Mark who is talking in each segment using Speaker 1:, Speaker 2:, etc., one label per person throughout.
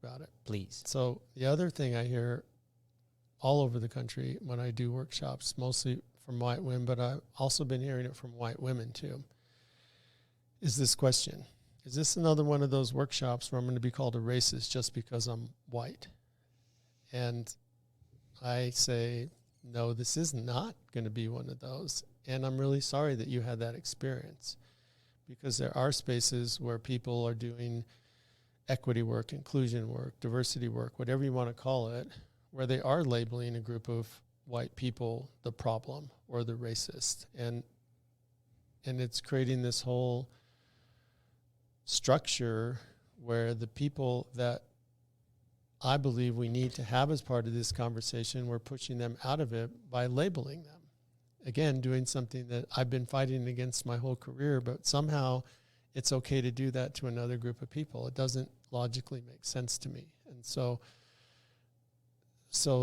Speaker 1: about it.
Speaker 2: Please.
Speaker 1: So the other thing I hear all over the country when I do workshops, mostly from white women, but I've also been hearing it from white women too, is this question. Is this another one of those workshops where I'm going to be called a racist just because I'm white? And I say, no, this is not going to be one of those. And I'm really sorry that you had that experience, because there are spaces where people are doing equity work, inclusion work, diversity work, whatever you want to call it, where they are labeling a group of white people the problem or the racist. And it's creating this whole structure where the people that I believe we need to have as part of this conversation, we're pushing them out of it by labeling them. Again, doing something that I've been fighting against my whole career, but somehow it's okay to do that to another group of people. It doesn't logically make sense to me. And so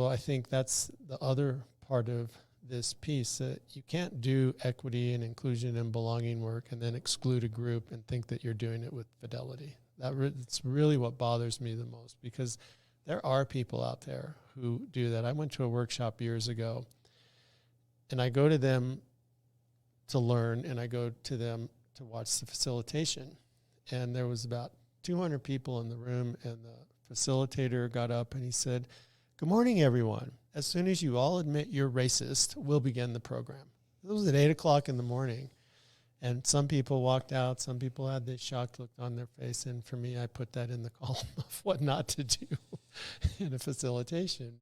Speaker 1: I think that's the other part of this piece, that you can't do equity and inclusion and belonging work and then exclude a group and think that you're doing it with fidelity. That's really what bothers me the most, because there are people out there who do that. I went to a workshop years ago, and I go to them to learn, and I go to them to watch the facilitation. And there was about 200 people in the room, and the facilitator got up and he said, "Good morning, everyone. As soon as you all admit you're racist, we'll begin the program." It was at 8 o'clock in the morning. And some people walked out. Some people had this shocked look on their face. And for me, I put that in the column of what not to do in a facilitation.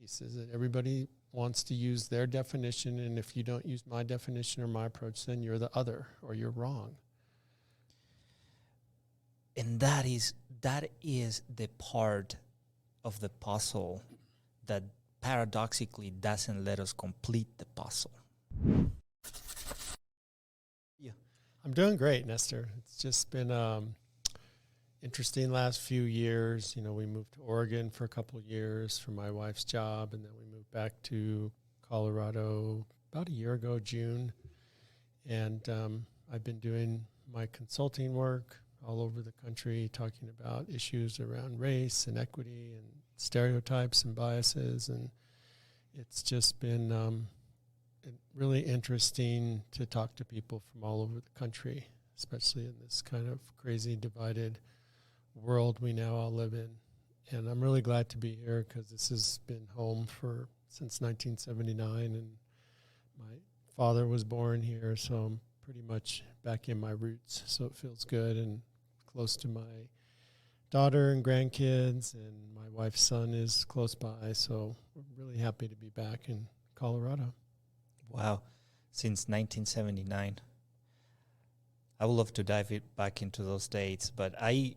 Speaker 1: He says that everybody wants to use their definition, and if you don't use my definition or my approach, then you're the other or you're wrong.
Speaker 2: And that is the part of the puzzle that paradoxically doesn't let us complete the puzzle. Yeah,
Speaker 1: I'm doing great, Nestor. It's just been interesting last few years. You know, we moved to Oregon for a couple of years for my wife's job, and then we moved back to Colorado about a year ago, June. And I've been doing my consulting work all over the country, talking about issues around race and equity and stereotypes and biases. And it's just been really interesting to talk to people from all over the country, especially in this kind of crazy divided world we now all live in. And I'm really glad to be here, because this has been home since 1979, and my father was born here, so I'm pretty much back in my roots. So it feels good and close to my daughter and grandkids, and my wife's son is close by. So we're really happy to be back in Colorado.
Speaker 2: Wow. Since 1979. I would love to dive back into those dates, but I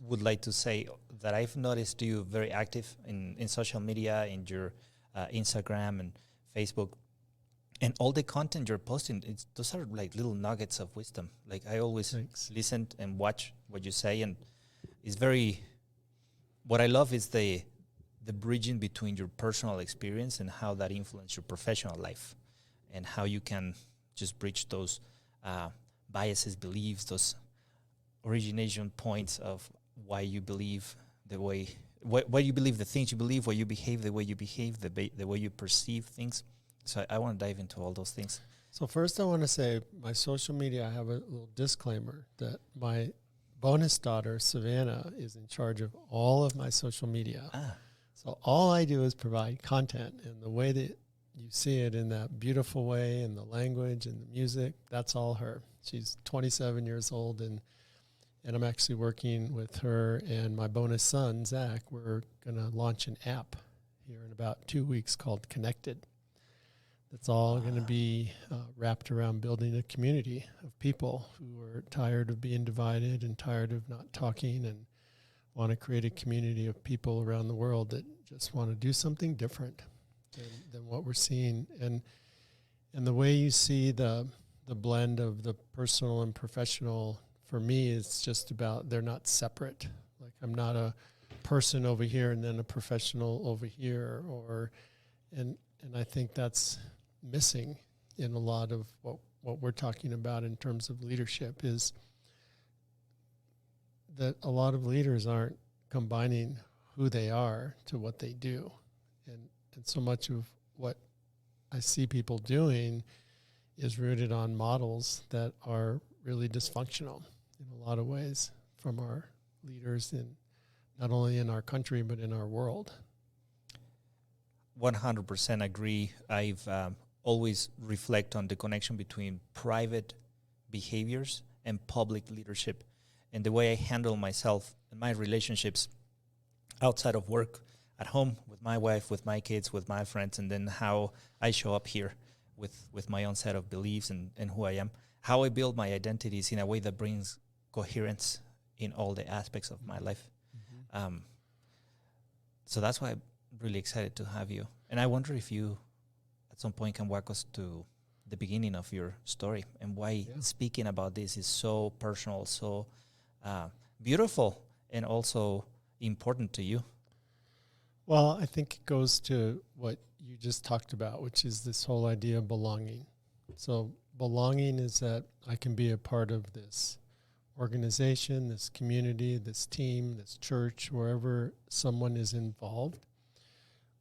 Speaker 2: would like to say that I've noticed you very active in social media, in your Instagram and Facebook, and all the content you're posting. Those are like little nuggets of wisdom. Like, I always listen and watch what you say, and it's very. What I love is the bridging between your personal experience and how that influenced your professional life, and how you can just bridge those biases, beliefs, those origination points of why you believe the way, why you believe the things you believe, why you behave the way you behave, the way you perceive things. So I want to dive into all those things.
Speaker 1: So first I want to say, my social media, I have a little disclaimer that my bonus daughter, Savannah, is in charge of all of my social media. So all I do is provide content, and the way that you see it, in that beautiful way, and the language and the music, that's all her. She's 27 years old, and I'm actually working with her and my bonus son, Zach. We're going to launch an app here in about 2 weeks called Connected. That's all going to be wrapped around building a community of people who are tired of being divided and tired of not talking, and want to create a community of people around the world that just want to do something different than what we're seeing. And the way you see the blend of the personal and professional, for me, is just about, they're not separate. Like, I'm not a person over here and then a professional over here, and I think that's missing in a lot of what we're talking about in terms of leadership, is that a lot of leaders aren't combining who they are to what they do. And so much of what I see people doing is rooted on models that are really dysfunctional in a lot of ways from our leaders in not only in our country but in our world.
Speaker 2: 100% agree. I've always reflect on the connection between private behaviors and public leadership, and the way I handle myself and my relationships outside of work, at home, with my wife, with my kids, with my friends, and then how I show up here with my own set of beliefs and who I am, how I build my identities in a way that brings coherence in all the aspects of my life. Mm-hmm. So that's why I'm really excited to have you. And I wonder if you at some point can walk us to the beginning of your story and why speaking about this is so personal, so beautiful, and also important to you.
Speaker 1: Well, I think it goes to what you just talked about, which is this whole idea of belonging. So belonging is that I can be a part of this organization, this community, this team, this church, wherever someone is involved,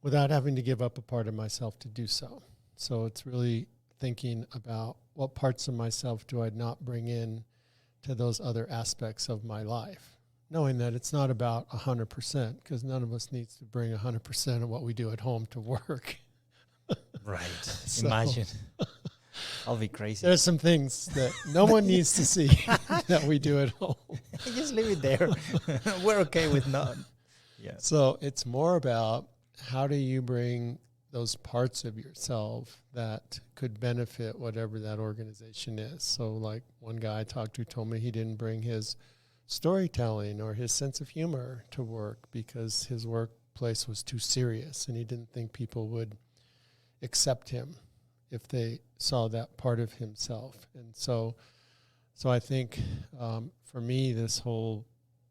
Speaker 1: without having to give up a part of myself to do so. So it's really thinking about what parts of myself do I not bring in to those other aspects of my life, knowing that it's not about 100%, because none of us needs to bring 100% of what we do at home to work.
Speaker 2: Right. So imagine. I'll be crazy.
Speaker 1: There's some things that no one needs to see that we do at home.
Speaker 2: Just leave it there. We're okay with none. Yeah.
Speaker 1: So it's more about how do you bring those parts of yourself that could benefit whatever that organization is. So like one guy I talked to told me he didn't bring his storytelling or his sense of humor to work because his workplace was too serious and he didn't think people would accept him if they saw that part of himself. And so I think for me, this whole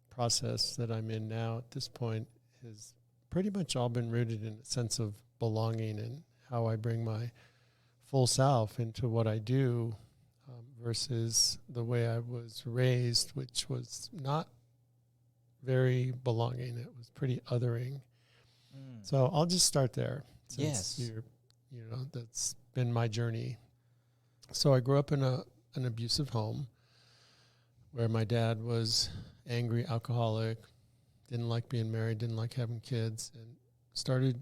Speaker 1: process that I'm in now at this point has pretty much all been rooted in a sense of belonging and how I bring my full self into what I do versus the way I was raised, which was not very belonging. It was pretty othering. So I'll just start there. Since that's been my journey. So I grew up in an abusive home where my dad was angry, alcoholic, didn't like being married, didn't like having kids, and started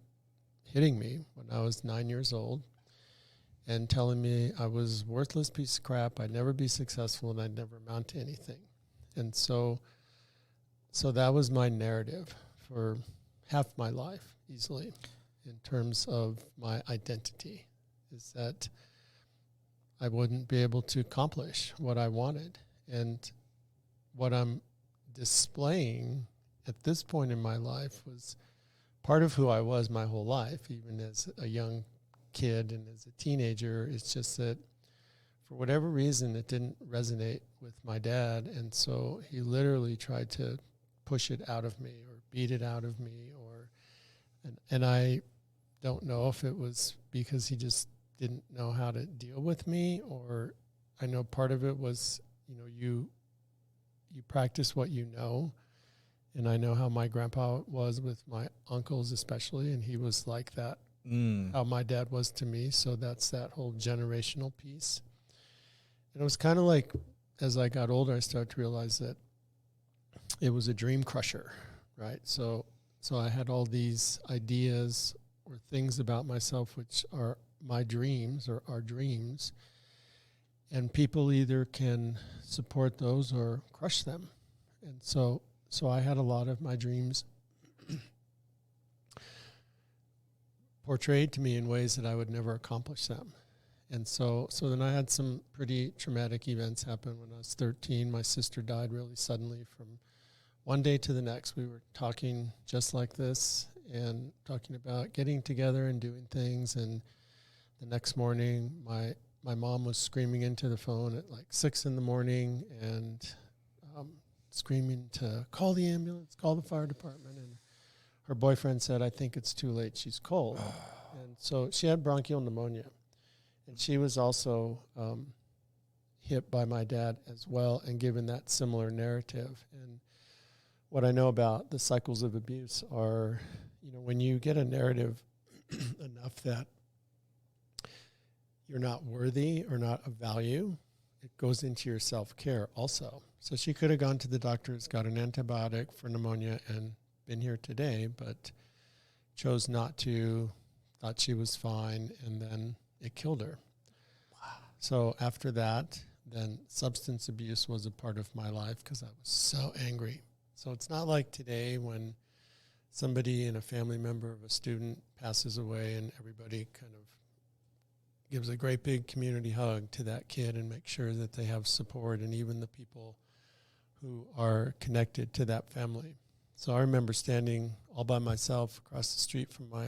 Speaker 1: hitting me when I was 9 years old and telling me I was a worthless piece of crap, I'd never be successful, and I'd never amount to anything. And so that was my narrative for half my life, easily, in terms of my identity, is that I wouldn't be able to accomplish what I wanted. And what I'm displaying at this point in my life was part of who I was my whole life, even as a young kid and as a teenager. It's just that for whatever reason, it didn't resonate with my dad. And so he literally tried to push it out of me or beat it out of me, and I don't know if it was because he just didn't know how to deal with me, or I know part of it was, you practice what you know. And I know how my grandpa was with my uncles especially, and he was like that, how my dad was to me. So that's that whole generational piece. And it was kind of like, as I got older, I started to realize that it was a dream crusher, right? So I had all these ideas or things about myself which are my dreams or our dreams, and people either can support those or crush them. And so I had a lot of my dreams portrayed to me in ways that I would never accomplish them. And so then I had some pretty traumatic events happen when I was 13. My sister died really suddenly from one day to the next. We were talking just like this and talking about getting together and doing things. And the next morning, my mom was screaming into the phone at like 6 a.m. and screaming to call the ambulance, call the fire department. And her boyfriend said, I think it's too late. She's cold. And so she had bronchial pneumonia. And she was also hit by my dad as well and given that similar narrative. And what I know about the cycles of abuse are, when you get a narrative enough that you're not worthy or not of value, it goes into your self-care also. So she could have gone to the doctors, got an antibiotic for pneumonia, and been here today, but chose not to, thought she was fine, and then it killed her. Wow. So after that, then substance abuse was a part of my life because I was so angry. So it's not like today when somebody and a family member of a student passes away and everybody kind of gives a great big community hug to that kid and make sure that they have support, and even the people who are connected to that family. So I remember standing all by myself across the street from my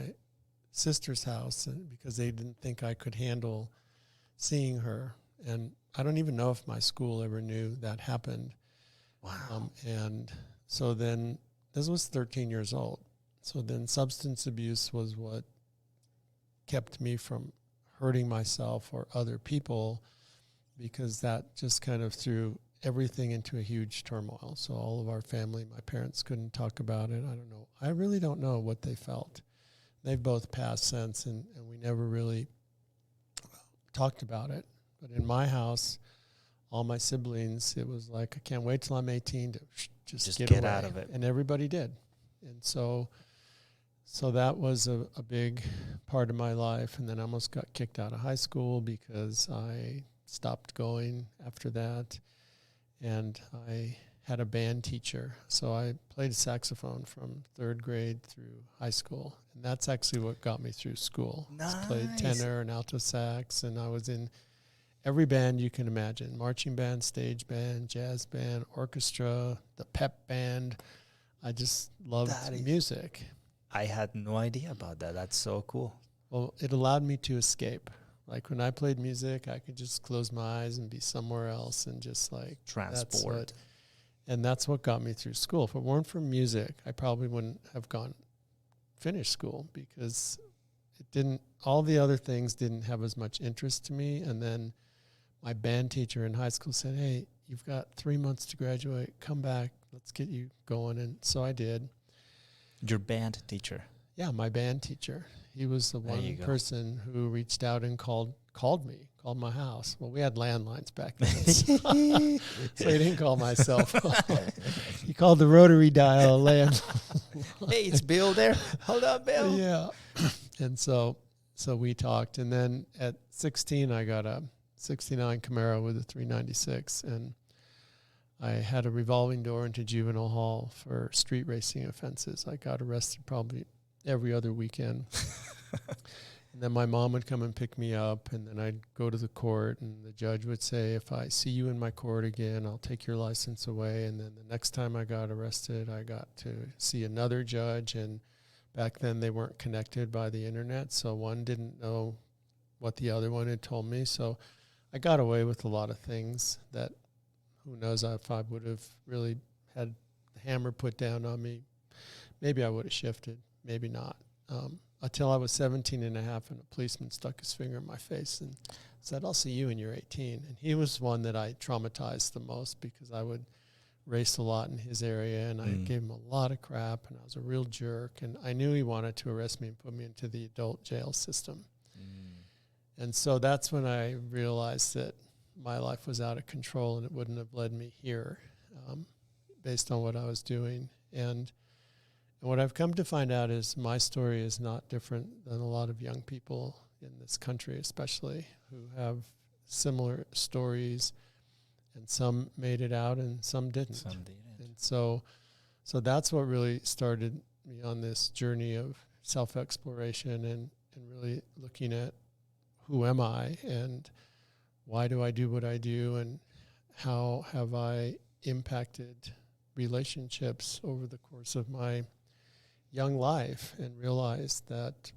Speaker 1: sister's house because they didn't think I could handle seeing her. And I don't even know if my school ever knew that happened.
Speaker 2: Wow.
Speaker 1: And so then, this was 13 years old. So then substance abuse was what kept me from hurting myself or other people, because that just kind of threw everything into a huge turmoil. So all of our family, my parents couldn't talk about it. I don't know. I really don't know what they felt. They've both passed since, and we never really talked about it. But in my house, all my siblings, it was like, I can't wait till I'm 18 to just get away.
Speaker 2: Out of it.
Speaker 1: And everybody did. And so that was a big part of my life. And then I almost got kicked out of high school because I stopped going after that. And I had a band teacher. So I played saxophone from 3rd grade through high school. And that's actually what got me through school.
Speaker 2: Nice.
Speaker 1: I played tenor and alto sax, and I was in every band you can imagine: marching band, stage band, jazz band, orchestra, the pep band. I just loved music.
Speaker 2: I had no idea about that. That's so cool.
Speaker 1: Well, it allowed me to escape. Like when I played music, I could just close my eyes and be somewhere else and just like
Speaker 2: transport.
Speaker 1: And that's what got me through school. If it weren't for music, I probably wouldn't have finished school, because all the other things didn't have as much interest to me. And then my band teacher in high school said, "Hey, you've got 3 months to graduate. Come back. Let's get you going." And so I did.
Speaker 2: Your band teacher?
Speaker 1: Yeah, my band teacher. He was the one person who reached out and called my house. Well, we had landlines back then, so he didn't call my cell phone. He called the rotary dial landline.
Speaker 2: Hey, it's Bill there. Hold on, Bill.
Speaker 1: Yeah. And so we talked. And then at 16, I got a 69 Camaro with a 396. And I had a revolving door into juvenile hall for street racing offenses. I got arrested probably every other weekend. And then my mom would come and pick me up, and then I'd go to the court, and the judge would say, "If I see you in my court again, I'll take your license away." And then the next time I got arrested, I got to see another judge, and back then they weren't connected by the internet, so one didn't know what the other one had told me. So I got away with a lot of things that, who knows, if I would have really had the hammer put down on me, maybe I would have shifted, maybe not. Until I was 17 and a half, and a policeman stuck his finger in my face and said, "I'll see you when you're 18." And he was one that I traumatized the most, because I would race a lot in his area, and I gave him a lot of crap, and I was a real jerk. And I knew he wanted to arrest me and put me into the adult jail system. And so that's when I realized that my life was out of control, and it wouldn't have led me here based on what I was doing. And what I've come to find out is my story is not different than a lot of young people in this country, especially, who have similar stories, and some made it out and some didn't. And so that's what really started me on this journey of self-exploration and really looking at who am I and why do I do what I do, and how have I impacted relationships over the course of my young life, and realized that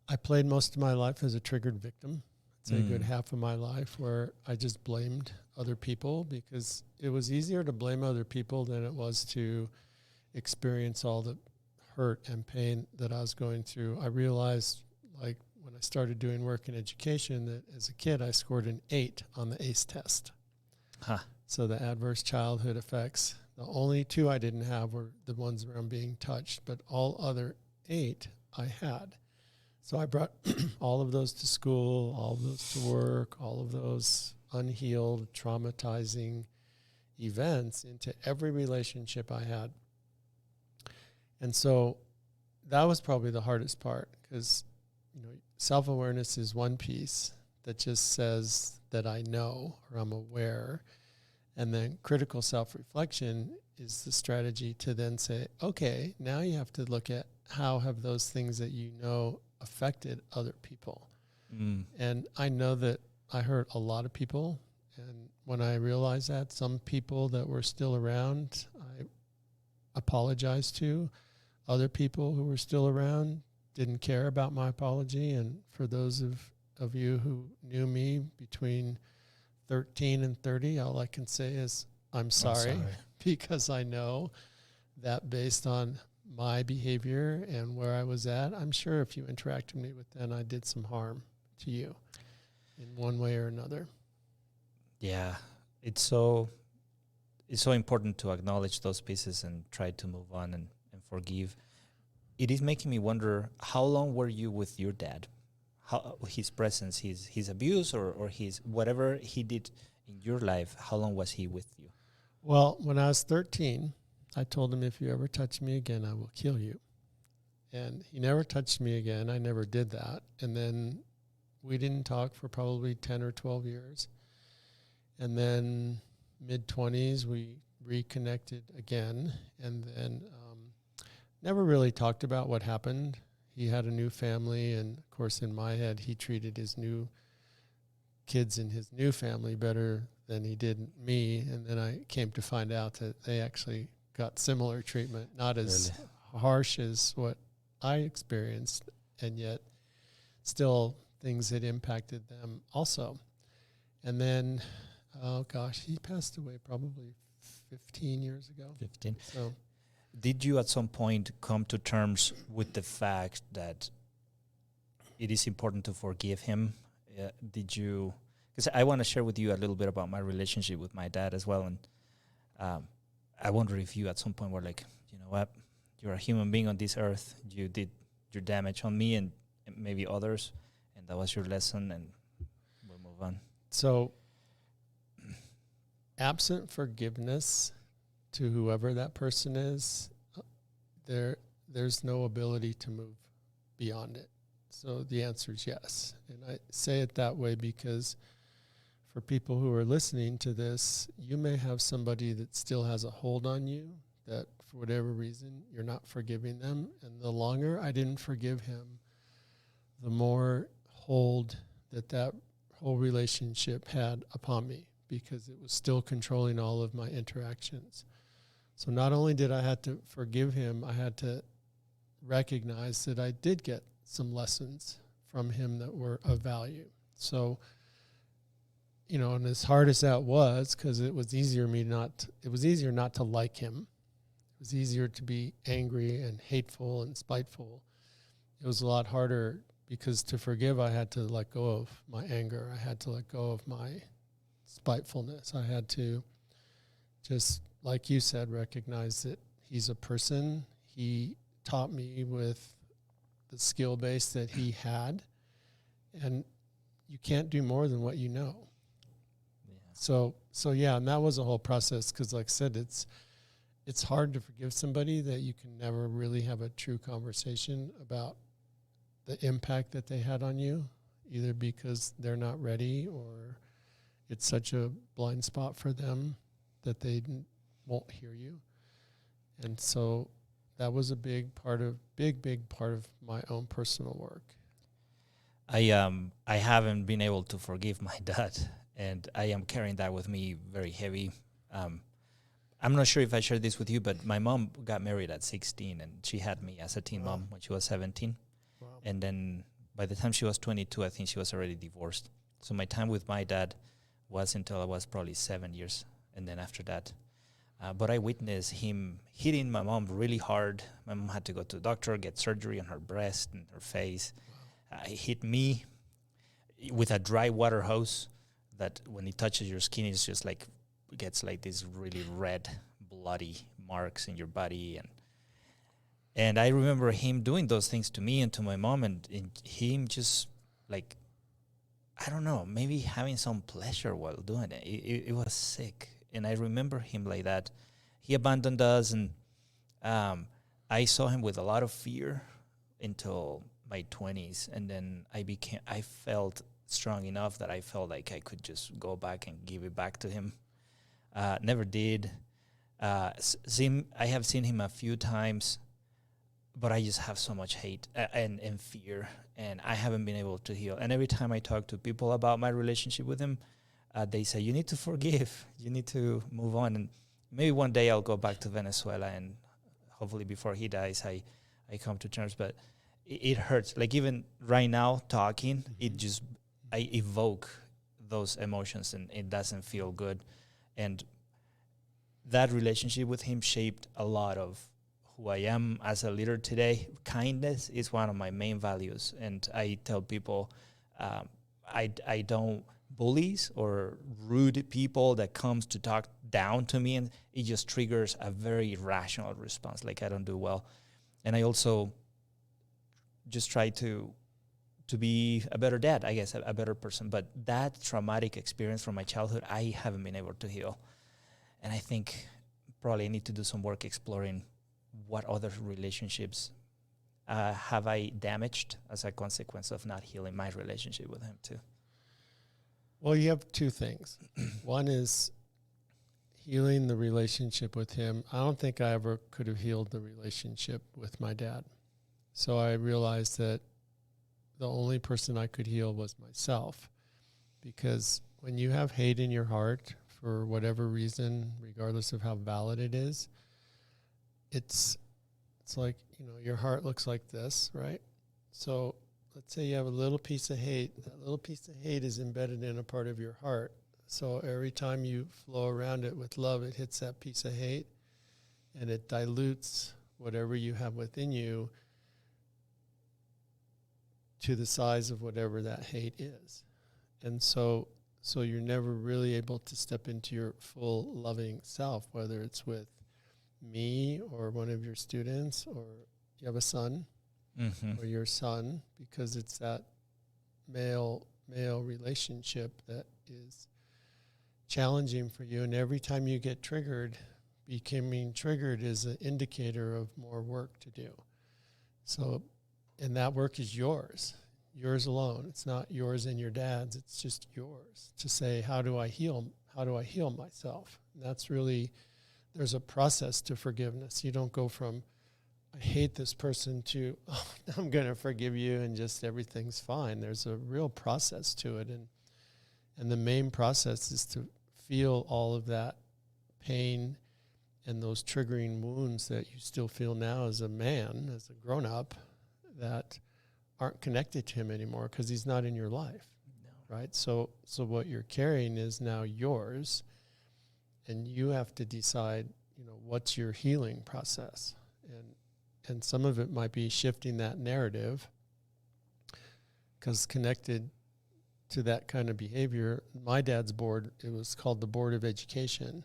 Speaker 1: I played most of my life as a triggered victim. I'd say a good half of my life where I just blamed other people, because it was easier to blame other people than it was to experience all the hurt and pain that I was going through. I realized, like, when I started doing work in education, that as a kid I scored an 8 on the ACE test. So the adverse childhood effects, The only 2 I didn't have were the ones where I'm being touched, but all other 8 I had. So I brought all of those to school, all of those to work, all of those unhealed, traumatizing events into every relationship I had. And so that was probably the hardest part, because, self-awareness is one piece that just says that I know or I'm aware. And then critical self-reflection is the strategy to then say, okay, now you have to look at how have those things that affected other people. And I know that I hurt a lot of people. And when I realized that, some people that were still around, I apologized to. Other people who were still around didn't care about my apology. And for those of you who knew me between 13 and 30, all I can say is I'm sorry. Because I know that based on my behavior and where I was at, I'm sure if you interacted with me then I did some harm to you in one way or another.
Speaker 2: Yeah, it's so important to acknowledge those pieces and try to move on and forgive. It is making me wonder, how long were you with your dad? How his presence, his abuse or his whatever he did in your life, how long was he with you?
Speaker 1: Well, when I was 13, I told him, if you ever touch me again, I will kill you. And he never touched me again. I never did that. And then we didn't talk for probably 10 or 12 years. And then mid-20s, we reconnected again. And then never really talked about what happened. He had a new family. And, of course, in my head, he treated his new kids in his new family better than he did me. And then I came to find out that they actually got similar treatment, not as harsh as what I experienced, and yet still things that impacted them also. And then, he passed away probably 15 years ago.
Speaker 2: 15.
Speaker 1: So,
Speaker 2: did you at some point come to terms with the fact that it is important to forgive him? Did you? Because I want to share with you a little bit about my relationship with my dad as well, and I wonder if you at some point were like, you know what, you're a human being on this earth. You did your damage on me and maybe others, and that was your lesson, and we'll move on.
Speaker 1: So, absent forgiveness to whoever that person is, there's no ability to move beyond it. So the answer is yes. And I say it that way because for people who are listening to this, you may have somebody that still has a hold on you that for whatever reason you're not forgiving them. And the longer I didn't forgive him, the more hold that whole relationship had upon me, because it was still controlling all of my interactions. So not only did I have to forgive him, I had to recognize that I did get some lessons from him that were of value. So, and as hard as that was, because it was easier not to like him. It was easier to be angry and hateful and spiteful. It was a lot harder because to forgive, I had to let go of my anger. I had to let go of my spitefulness. I had to just, like you said, recognize that he's a person. He taught me with the skill base that he had, and you can't do more than what you know. Yeah. So yeah, and that was a whole process, because like I said, it's hard to forgive somebody that you can never really have a true conversation about the impact that they had on you, either because they're not ready or it's such a blind spot for them that they won't hear you. And so that was a big part of my own personal work.
Speaker 2: I haven't been able to forgive my dad, and I am carrying that with me very heavy. I'm not sure if I shared this with you, but my mom got married at 16, and she had me as a teen mom when she was 17. Wow. And then by the time she was 22, I think she was already divorced. So my time with my dad was until I was probably 7 years, and then after that. But I witnessed him hitting my mom really hard. My mom had to go to the doctor, get surgery on her breast and her face. Wow. He hit me with a dry water hose that when it touches your skin, it's just like, gets like this really red bloody marks in your body. And I remember him doing those things to me and to my mom, and him just like, I don't know, maybe having some pleasure while doing it. It was sick. And I remember him like that. He abandoned us, and I saw him with a lot of fear until my 20s. And then I felt strong enough that I felt like I could just go back and give it back to him. Never did. I have seen him a few times, but I just have so much hate and fear, and I haven't been able to heal. And every time I talk to people about my relationship with him, they say, you need to forgive, you need to move on. And maybe one day I'll go back to Venezuela, and hopefully before he dies, I come to terms. But it hurts. Like even right now talking, I evoke those emotions, and it doesn't feel good. And that relationship with him shaped a lot of who I am as a leader today. Kindness is one of my main values, and I tell people I don't bullies or rude people that comes to talk down to me, and it just triggers a very rational response, like I don't do well. And I also just try to be a better dad, I guess, a better person. But that traumatic experience from my childhood, I haven't been able to heal. And I think probably I need to do some work exploring what other relationships have I damaged as a consequence of not healing my relationship with him too.
Speaker 1: Well, you have two things. One is healing the relationship with him. I don't think I ever could have healed the relationship with my dad. So I realized that the only person I could heal was myself, because when you have hate in your heart for whatever reason, regardless of how valid it is, it's like, your heart looks like this, right? So let's say you have a little piece of hate. That little piece of hate is embedded in a part of your heart. So every time you flow around it with love, it hits that piece of hate, and it dilutes whatever you have within you to the size of whatever that hate is. And so you're never really able to step into your full loving self, whether it's with me or one of your students, or you have a son, or your son, because it's that male relationship that is challenging for you. And every time you get triggered, becoming triggered is an indicator of more work to do. So, and that work is yours alone. It's not yours and your dad's. It's just yours to say, how do I heal myself? And that's really, there's a process to forgiveness. You don't go from, I hate this person, to, oh, I'm going to forgive you and just everything's fine. There's a real process to it. And the main process is to feel all of that pain and those triggering wounds that you still feel now as a man, as a grown-up, that aren't connected to him anymore because he's not in your life, right? So what you're carrying is now yours, and you have to decide, what's your healing process. And some of it might be shifting that narrative, because connected to that kind of behavior, my dad's board, it was called the Board of Education,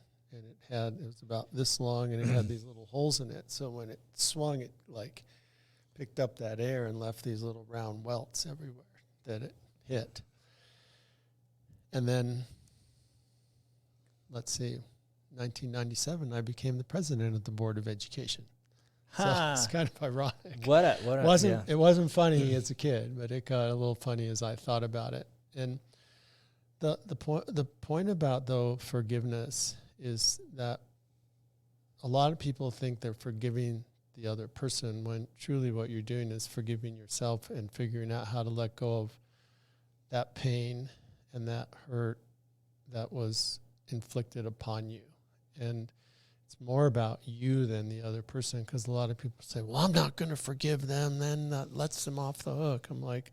Speaker 1: and it was about this long, and it had these little holes in it. So when it swung, it like picked up that air and left these little round welts everywhere that it hit. And then, let's see, 1997, I became the president of the Board of Education. So it's kind of ironic. It wasn't funny as a kid, but it got a little funny as I thought about it. And the point about, though, forgiveness is that a lot of people think they're forgiving the other person, when truly what you're doing is forgiving yourself and figuring out how to let go of that pain and that hurt that was inflicted upon you. And it's more about you than the other person, because a lot of people say, well, I'm not going to forgive them, then that lets them off the hook. I'm like,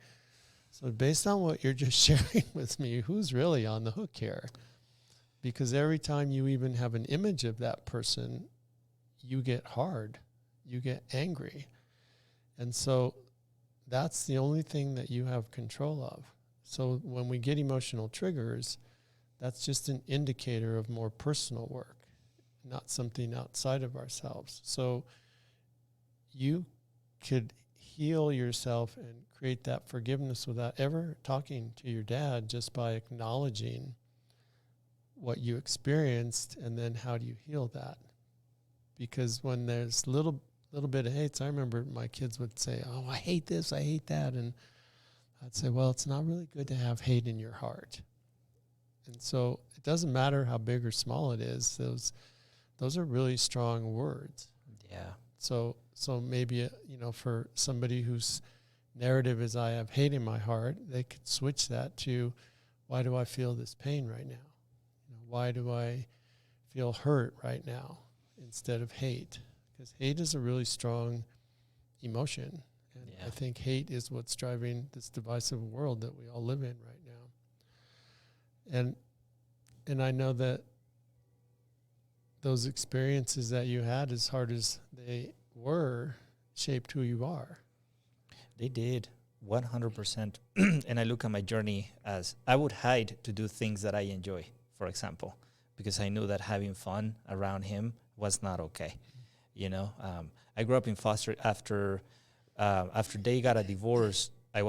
Speaker 1: so based on what you're just sharing with me, who's really on the hook here? Because every time you even have an image of that person, you get hard, you get angry. And so that's the only thing that you have control of. So when we get emotional triggers, that's just an indicator of more personal work. not something outside of ourselves. So you could heal yourself and create that forgiveness without ever talking to your dad, just by acknowledging what you experienced, and then how do you heal that? Because when there's little bit of hate, I remember my kids would say, "Oh, I hate this, I hate that," and I'd say, "Well, it's not really good to have hate in your heart." And so it doesn't matter how big or small it is; those are really strong words.
Speaker 2: Yeah.
Speaker 1: So maybe for somebody whose narrative is "I have hate in my heart," they could switch that to, "Why do I feel this pain right now? Why do I feel hurt right now?" instead of hate, because hate is a really strong emotion, and
Speaker 2: Yeah.
Speaker 1: I think hate is what's driving this divisive world that we all live in right now. And I know that those experiences that you had, as hard as they were, shaped who you are.
Speaker 2: They did, 100%. And I look at my journey as I would hide to do things that I enjoy, for example, because I knew that having fun around him was not okay. I grew up in foster after they got a divorce. I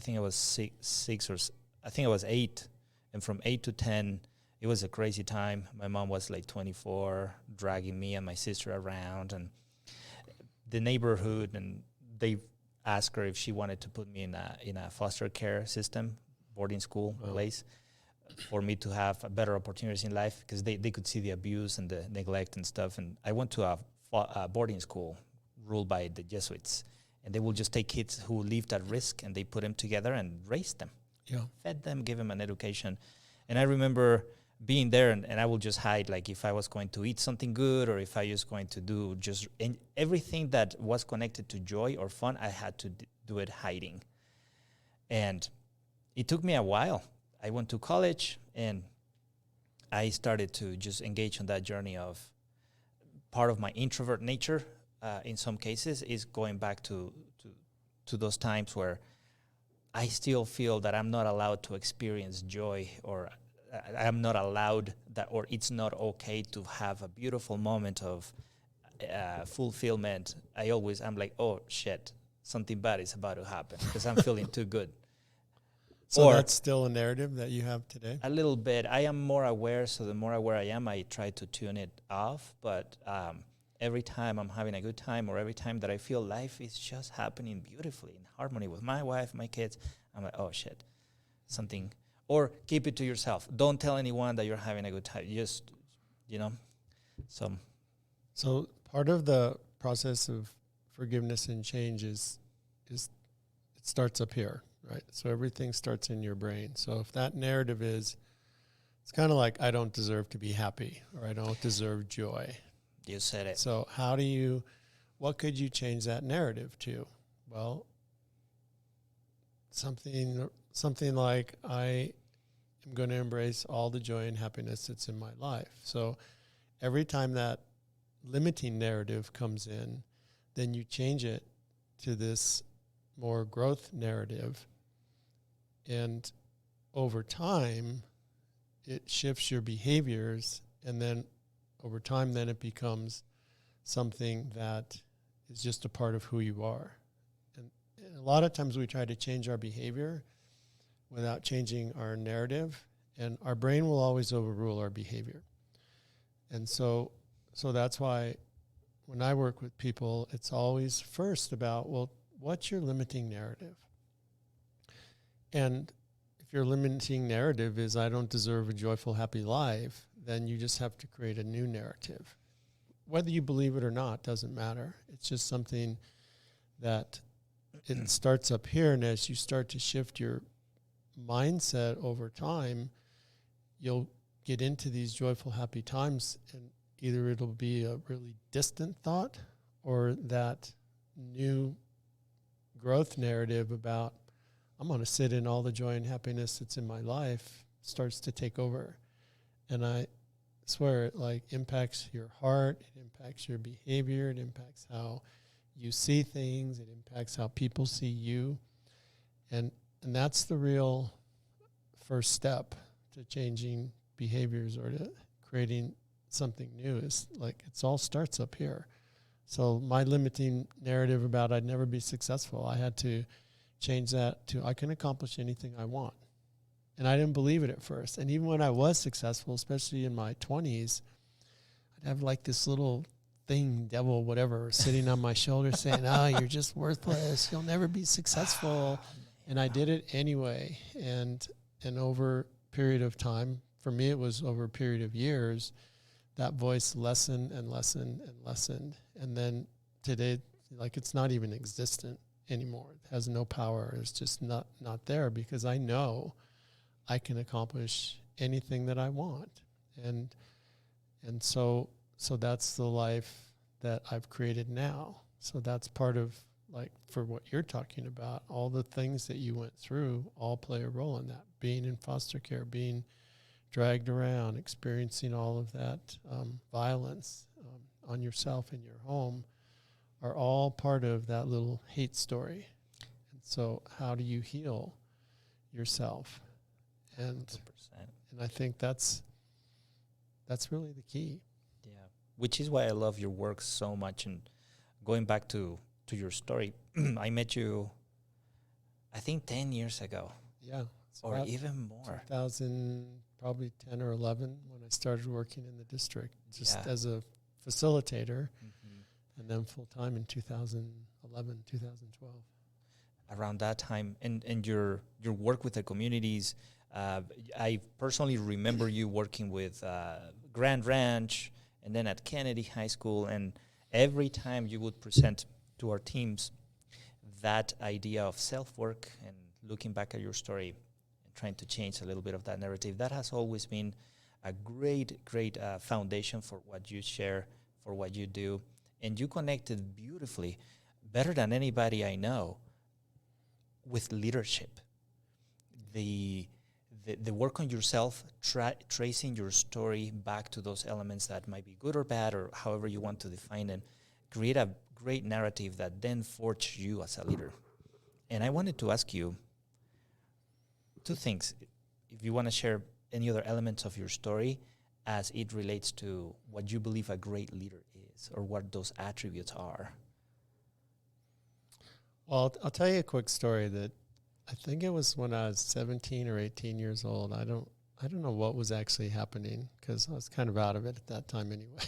Speaker 2: think I was six or I think I was 8, and from 8 to 10, it was a crazy time. My mom was like 24, dragging me and my sister around, and the neighborhood, and they asked her if she wanted to put me in a foster care system, boarding school place, for me to have better opportunities in life, because they could see the abuse and the neglect and stuff. And I went to a boarding school ruled by the Jesuits, and they will just take kids who lived at risk, and they put them together and raised them, fed them, give them an education. And I remember being there, and I would just hide, like if I was going to eat something good, or if I was going to do just everything that was connected to joy or fun, I had to do it hiding. And it took me a while. I went to college, and I started to just engage on that journey of part of my introvert nature. In some cases, is going back to those times where I still feel that I'm not allowed to experience joy, or I'm not allowed that, or it's not okay to have a beautiful moment of fulfillment. I'm like, oh shit, something bad is about to happen because I'm feeling too good.
Speaker 1: So that's still a narrative that you have today?
Speaker 2: A little bit. I am more aware, so the more aware I am, I try to tune it off. But every time I'm having a good time, or every time that I feel life is just happening beautifully in harmony with my wife, my kids, I'm like, oh shit, something. Or keep it to yourself. Don't tell anyone that you're having a good time. Just,
Speaker 1: So part of the process of forgiveness and change is it starts up here, right? So everything starts in your brain. So if that narrative is, it's kind of like, I don't deserve to be happy, or I don't deserve joy.
Speaker 2: You said it.
Speaker 1: So what could you change that narrative to? Well, something like, I am going to embrace all the joy and happiness that's in my life. So every time that limiting narrative comes in, then you change it to this more growth narrative. And over time, it shifts your behaviors, and then over time, then it becomes something that is just a part of who you are. And a lot of times we try to change our behavior without changing our narrative, and our brain will always overrule our behavior. And so that's why when I work with people, it's always first about, well, what's your limiting narrative? And if your limiting narrative is, I don't deserve a joyful, happy life, then you just have to create a new narrative. Whether you believe it or not doesn't matter. It's just something that it starts up here, and as you start to shift your mindset over time, you'll get into these joyful, happy times, and either it'll be a really distant thought, or that new growth narrative about, I'm going to sit in all the joy and happiness that's in my life, starts to take over. And I swear it impacts your heart, it impacts your behavior, it impacts how you see things, it impacts how people see you. And that's the real first step to changing behaviors, or to creating something new is like it all starts up here. So my limiting narrative about I'd never be successful, I had to change that to I can accomplish anything I want. And I didn't believe it at first. And even when I was successful, especially in my 20s, I'd have like this little thing, devil, whatever, sitting on my shoulder saying, oh, you're just worthless. You'll never be successful. And I did it anyway. And over a period of time, for me, it was over a period of years, that voice lessened and lessened and lessened. And then today, like it's not even existent anymore. It has no power. It's just not there because I know I can accomplish anything that I want. And so that's the life that I've created now. So that's part of, like, for what you're talking about, all the things that you went through all play a role in that. Being in foster care, being dragged around, experiencing all of that violence on yourself in your home are all part of that little hate story. And so how do you heal yourself? And
Speaker 2: 100%.
Speaker 1: And I think that's really the key.
Speaker 2: Yeah, which is why I love your work so much. And going back to your story, I met you, I think 10 years ago.
Speaker 1: Yeah.
Speaker 2: Or even more.
Speaker 1: 2000, probably 10 or 11 when I started working in the district, just as a facilitator, and then full-time in 2011, 2012.
Speaker 2: Around that time, and your work with the communities, I personally remember you working with Grand Ranch and then at Kennedy High School, and every time you would present to our teams that idea of self-work and looking back at your story and trying to change a little bit of that narrative, that has always been a great foundation for what you share, for what you do. And you connected beautifully, better than anybody I know, with leadership. The work on yourself, tracing your story back to those elements that might be good or bad, or however you want to define them, create a great narrative that then forged you as a leader. And I wanted to ask you two things. If you want to share any other elements of your story as it relates to what you believe a great leader is, or what those attributes are.
Speaker 1: Well, I'll tell you a quick story that I think it was when I was 17 or 18 years old. I don't know what was actually happening because I was kind of out of it at that time anyway,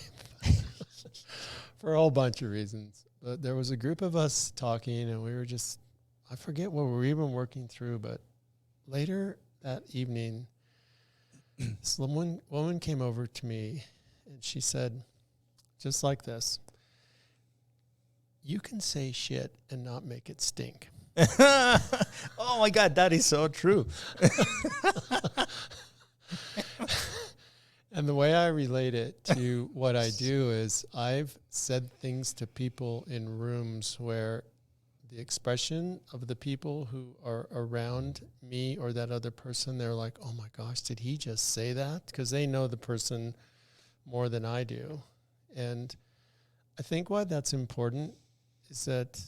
Speaker 1: for a whole bunch of reasons. But there was a group of us talking, and we were just, I forget what we were even working through, but later that evening, this woman came over to me, and she said, just like this, "You can say shit and not make it stink."
Speaker 2: Oh my God, that is so true.
Speaker 1: And the way I relate it to what I do is I've said things to people in rooms where the expression of the people who are around me or that other person, they're like, oh my gosh, did he just say that? Because they know the person more than I do. And I think why that's important is that,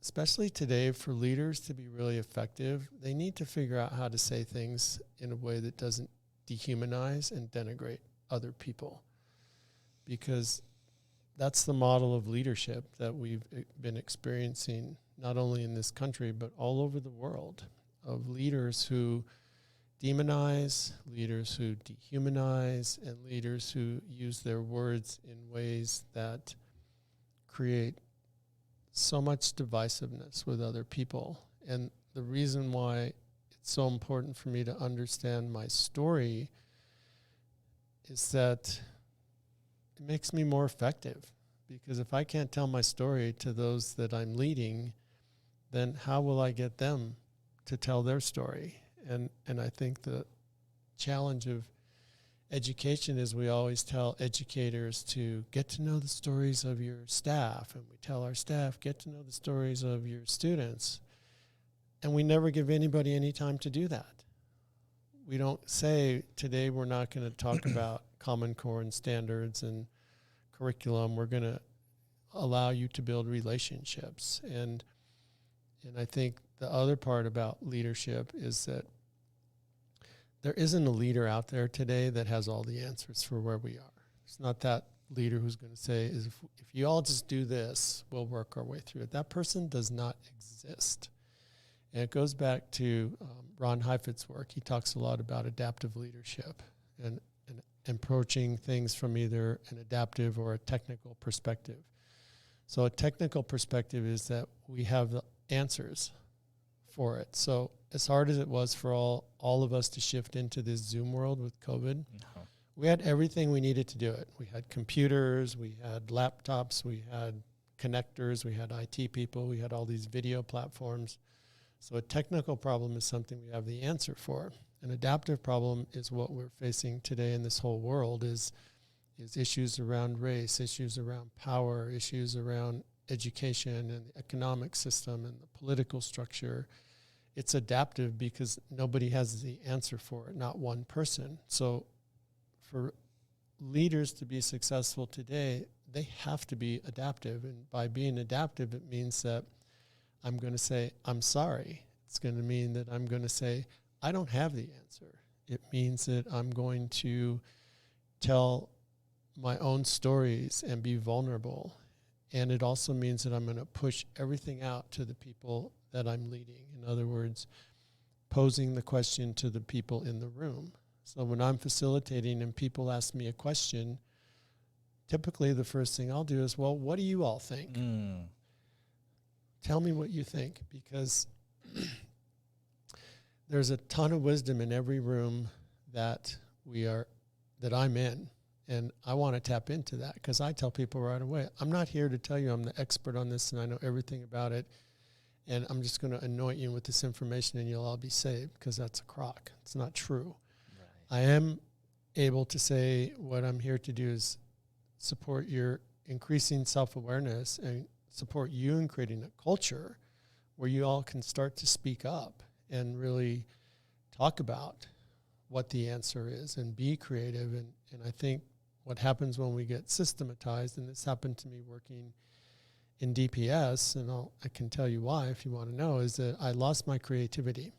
Speaker 1: especially today, for leaders to be really effective, they need to figure out how to say things in a way that doesn't dehumanize and denigrate other people. Because that's the model of leadership that we've been experiencing, not only in this country, but all over the world, of leaders who demonize, leaders who dehumanize, and leaders who use their words in ways that create so much divisiveness with other people. And the reason why it's so important for me to understand my story is that it makes me more effective. Because if I can't tell my story to those that I'm leading, then how will I get them to tell their story? And I think the challenge of education is we always tell educators to get to know the stories of your staff, and we tell our staff, get to know the stories of your students. And we never give anybody any time to do that. We don't say, today we're not going to talk about Common Core and standards and curriculum. We're going to allow you to build relationships. And I think the other part about leadership is that there isn't a leader out there today that has all the answers for where we are. It's not that leader who's going to say, is if you all just do this, we'll work our way through it. That person does not exist. And it goes back to Ron Heifetz's work. He talks a lot about adaptive leadership and approaching things from either an adaptive or a technical perspective. So a technical perspective is that we have the answers for it. So as hard as it was for all of us to shift into this Zoom world with COVID, we had everything we needed to do it. We had computers, we had laptops, we had connectors, we had IT people, we had all these video platforms. So a technical problem is something we have the answer for. An adaptive problem is what we're facing today in this whole world is issues around race, issues around power, issues around education and the economic system and the political structure. It's adaptive because nobody has the answer for it, not one person. So for leaders to be successful today, they have to be adaptive. And by being adaptive, it means that I'm going to say, I'm sorry. It's going to mean that I'm going to say, I don't have the answer. It means that I'm going to tell my own stories and be vulnerable. And it also means that I'm going to push everything out to the people that I'm leading. In other words, posing the question to the people in the room. So when I'm facilitating and people ask me a question, typically the first thing I'll do is, well, what do you all think? Tell me what you think, because there's a ton of wisdom in every room that I'm in. And I want to tap into that because I tell people right away, I'm not here to tell you I'm the expert on this and I know everything about it. And I'm just going to anoint you with this information and you'll all be saved, because that's a crock. It's not true. Right. I am able to say what I'm here to do is support your increasing self-awareness and support you in creating a culture where you all can start to speak up and really talk about what the answer is and be creative. And I think what happens when we get systematized, and this happened to me working in DPS, and I can tell you why if you want to know, is that I lost my creativity.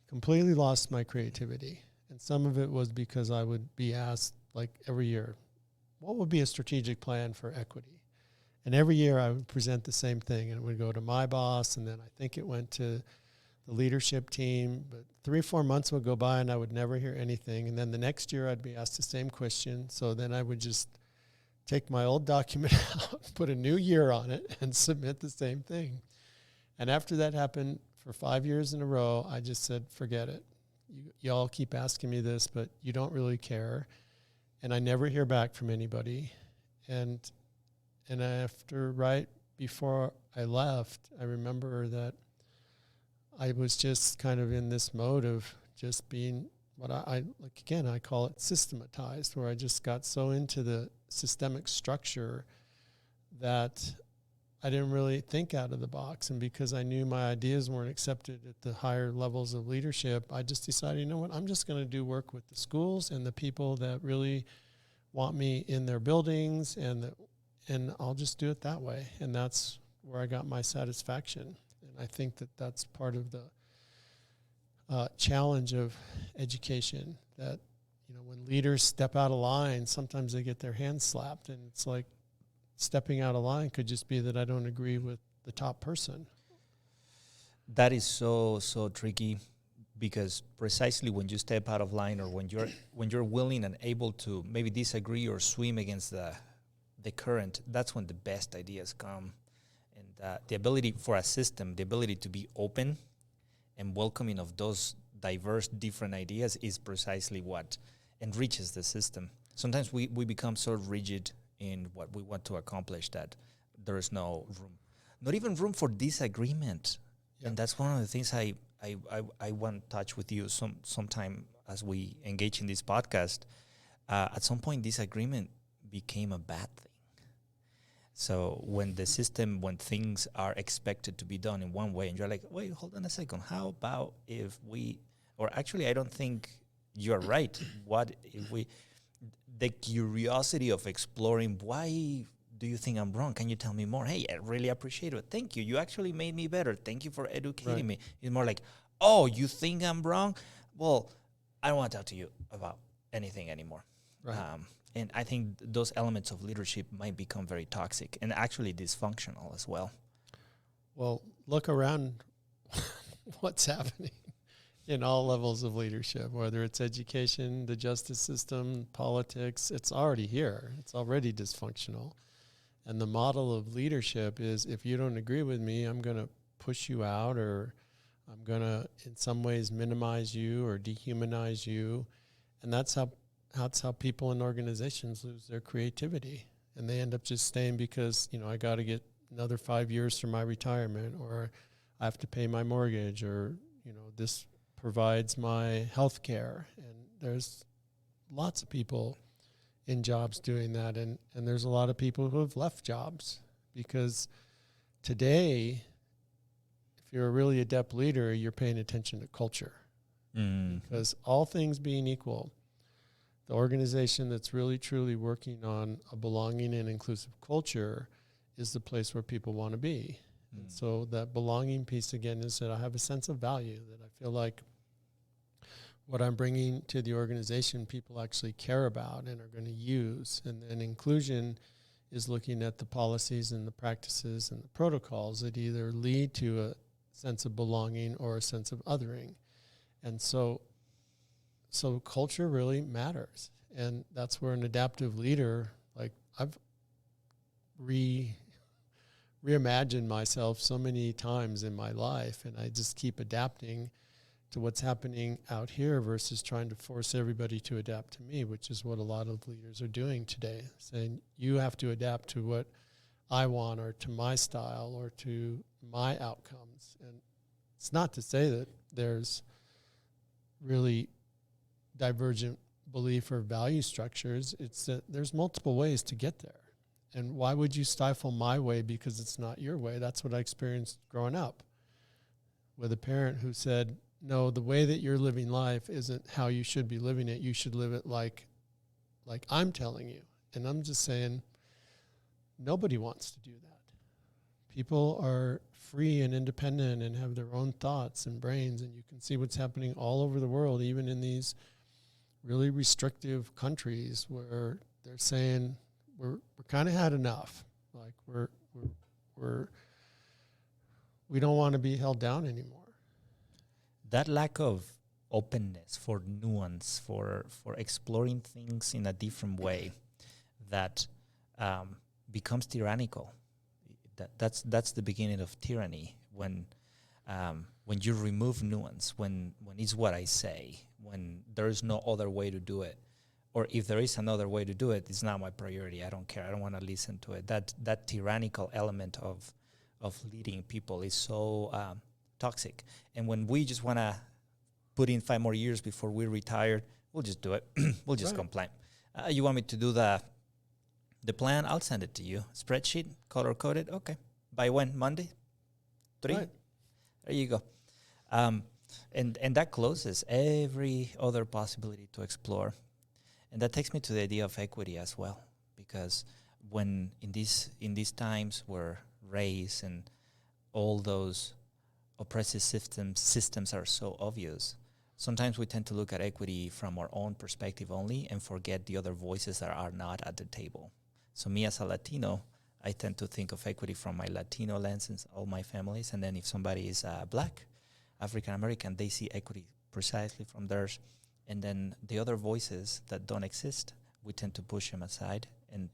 Speaker 1: Completely lost my creativity. And some of it was because I would be asked, like every year, what would be a strategic plan for equity? And every year I would present the same thing, and it would go to my boss, and then I think it went to the leadership team. But 3 or 4 months would go by, and I would never hear anything. And then the next year I'd be asked the same question. So then I would just take my old document out, put a new year on it, and submit the same thing. And after that happened for 5 years in a row, I just said, forget it. You all keep asking me this, but you don't really care. And I never hear back from anybody. And after, right before I left, I remember that I was just kind of in this mode of just being what I like, again, I call it systematized, where I just got so into the systemic structure that I didn't really think out of the box. And because I knew my ideas weren't accepted at the higher levels of leadership, I just decided, you know what, I'm just going to do work with the schools and the people that really want me in their buildings, and I'll just do it that way. And that's where I got my satisfaction. And I think that that's part of the challenge of education, that, you know, when leaders step out of line, sometimes they get their hands slapped, and it's like stepping out of line could just be that I don't agree with the top person.
Speaker 2: That is so tricky, because precisely when you step out of line, or when you're willing and able to maybe disagree or swim against the current, that's when the best ideas come. And the ability for a system, the ability to be open and welcoming of those diverse, different ideas is precisely what enriches the system. Sometimes we become so rigid in what we want to accomplish that there is no room, not even room for disagreement. Yep. And that's one of the things I want to touch with you sometime as we engage in this podcast. At some point, disagreement became a bad thing. So when the system, when things are expected to be done in one way, and you're like, wait, hold on a second, how about if we, or actually I don't think you're right. What if we, the curiosity of exploring, why do you think I'm wrong? Can you tell me more? Hey, I really appreciate it. Thank you. You actually made me better. Thank you for educating me. It's more like, oh, you think I'm wrong? well, I don't want to talk to you about anything anymore.
Speaker 1: Right.
Speaker 2: And I think those elements of leadership might become very toxic and actually dysfunctional as well.
Speaker 1: Well, look around what's happening in all levels of leadership, whether it's education, the justice system, politics. It's already here. It's already dysfunctional. And the model of leadership is, if you don't agree with me, I'm going to push you out, or I'm going to in some ways minimize you or dehumanize you. And that's how people in organizations lose their creativity. And they end up just staying because, I got to get another 5 years for my retirement, or I have to pay my mortgage, or, this provides my health care. And there's lots of people in jobs doing that. And there's a lot of people who have left jobs because today, if you're a really adept leader, you're paying attention to culture. Because all things being equal, the organization that's really truly working on a belonging and inclusive culture is the place where people want to be. And so that belonging piece again is that I have a sense of value, that I feel like what I'm bringing to the organization people actually care about and are going to use. And then inclusion is looking at the policies and the practices and the protocols that either lead to a sense of belonging or a sense of othering. And so culture really matters. And that's where an adaptive leader, like I've reimagined myself so many times in my life, and I just keep adapting to what's happening out here versus trying to force everybody to adapt to me, which is what a lot of leaders are doing today, saying you have to adapt to what I want or to my style or to my outcomes. And it's not to say that there's really divergent belief or value structures. It's that there's multiple ways to get there. And why would you stifle my way because it's not your way? That's what I experienced growing up with a parent who said, no, the way that you're living life isn't how you should be living it. You should live it like I'm telling you. And I'm just saying, nobody wants to do that. People are free and independent and have their own thoughts and brains, and you can see what's happening all over the world, even in these really restrictive countries where they're saying we're kind of had enough. Like we don't want to be held down anymore.
Speaker 2: That lack of openness for nuance, for exploring things in a different way, that becomes tyrannical. That's the beginning of tyranny, when you remove nuance, when it's what I say, when there is no other way to do it, or if there is another way to do it, it's not my priority. I don't care. I don't want to listen to it. That tyrannical element of leading people is so toxic. And when we just want to put in 5 more years before we retire, we'll just do it. We'll just complain. You want me to do the plan? I'll send it to you. Spreadsheet, color-coded. Okay. By when? Monday? 3? Right. There you go. And that closes every other possibility to explore. And that takes me to the idea of equity as well, because when in these times where race and all those oppressive systems are so obvious, sometimes we tend to look at equity from our own perspective only and forget the other voices that are not at the table. So me as a Latino, I tend to think of equity from my Latino lens in all my families. And then if somebody is Black, African American, they see equity precisely from theirs. And then the other voices that don't exist, we tend to push them aside. And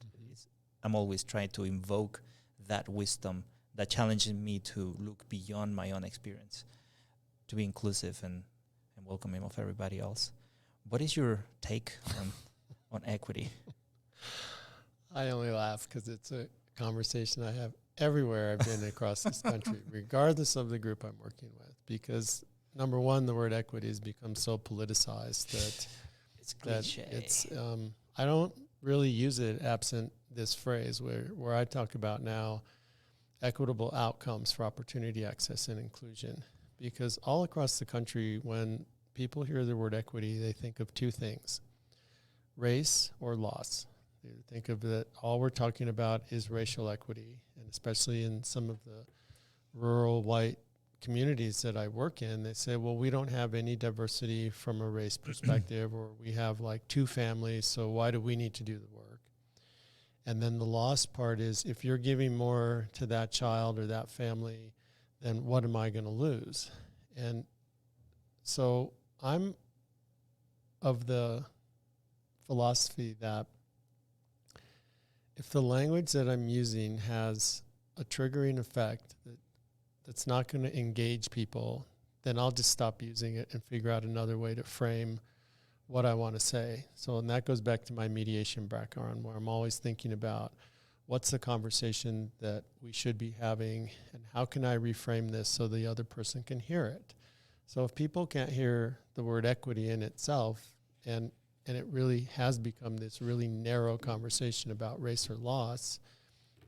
Speaker 2: I'm always trying to invoke that wisdom that challenges me to look beyond my own experience, to be inclusive and welcoming of everybody else. What is your take on equity?
Speaker 1: I only laugh because it's a conversation I have everywhere I've been across this country, regardless of the group I'm working with, because number one, the word equity has become so politicized that
Speaker 2: it's cliche.
Speaker 1: It's I don't really use it absent this phrase where I talk about now equitable outcomes for opportunity, access, and inclusion. Because all across the country, when people hear the word equity, they think of 2 things: race or loss. They think of that all we're talking about is racial equity, and especially in some of the rural white communities that I work in, they say, well, we don't have any diversity from a race perspective, or we have like 2 families, so why do we need to do the work? And then the lost part is, if you're giving more to that child or that family, then what am I going to lose? And so I'm of the philosophy that if the language that I'm using has a triggering effect that's not going to engage people, then I'll just stop using it and figure out another way to frame what I want to say. So, and that goes back to my mediation background, where I'm always thinking about what's the conversation that we should be having, and how can I reframe this so the other person can hear it. So if people can't hear the word equity in itself, and it really has become this really narrow conversation about race or loss,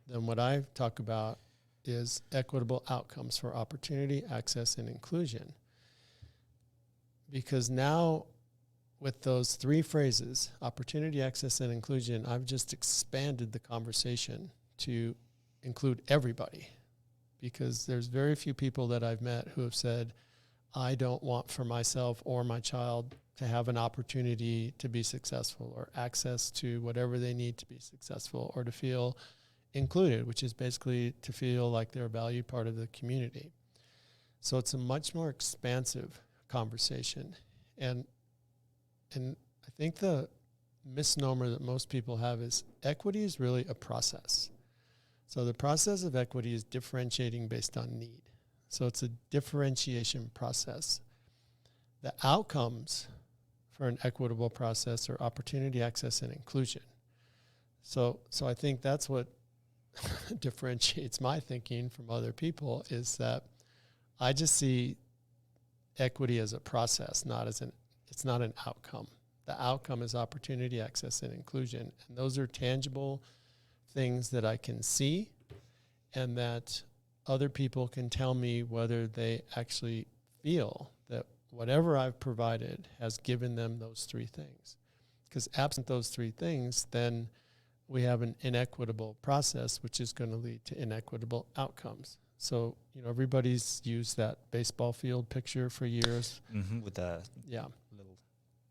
Speaker 1: then what I talk about is equitable outcomes for opportunity, access, and inclusion. Because now, with those 3 phrases, opportunity, access, and inclusion, I've just expanded the conversation to include everybody. Because there's very few people that I've met who have said, I don't want for myself or my child to have an opportunity to be successful, or access to whatever they need to be successful, or to feel included, which is basically to feel like they're a valued part of the community. So it's a much more expansive conversation. And I think the misnomer that most people have is equity is really a process. So the process of equity is differentiating based on need. So it's a differentiation process. The outcomes for an equitable process are opportunity, access, and inclusion. So I think that's what differentiates my thinking from other people, is that I just see equity as a process, it's not an outcome. The outcome is opportunity, access, and inclusion. And those are tangible things that I can see, and that other people can tell me whether they actually feel that whatever I've provided has given them those 3 things. Because absent those 3 things, then we have an inequitable process, which is going to lead to inequitable outcomes. So, everybody's used that baseball field picture for years.
Speaker 2: Mm-hmm, with the little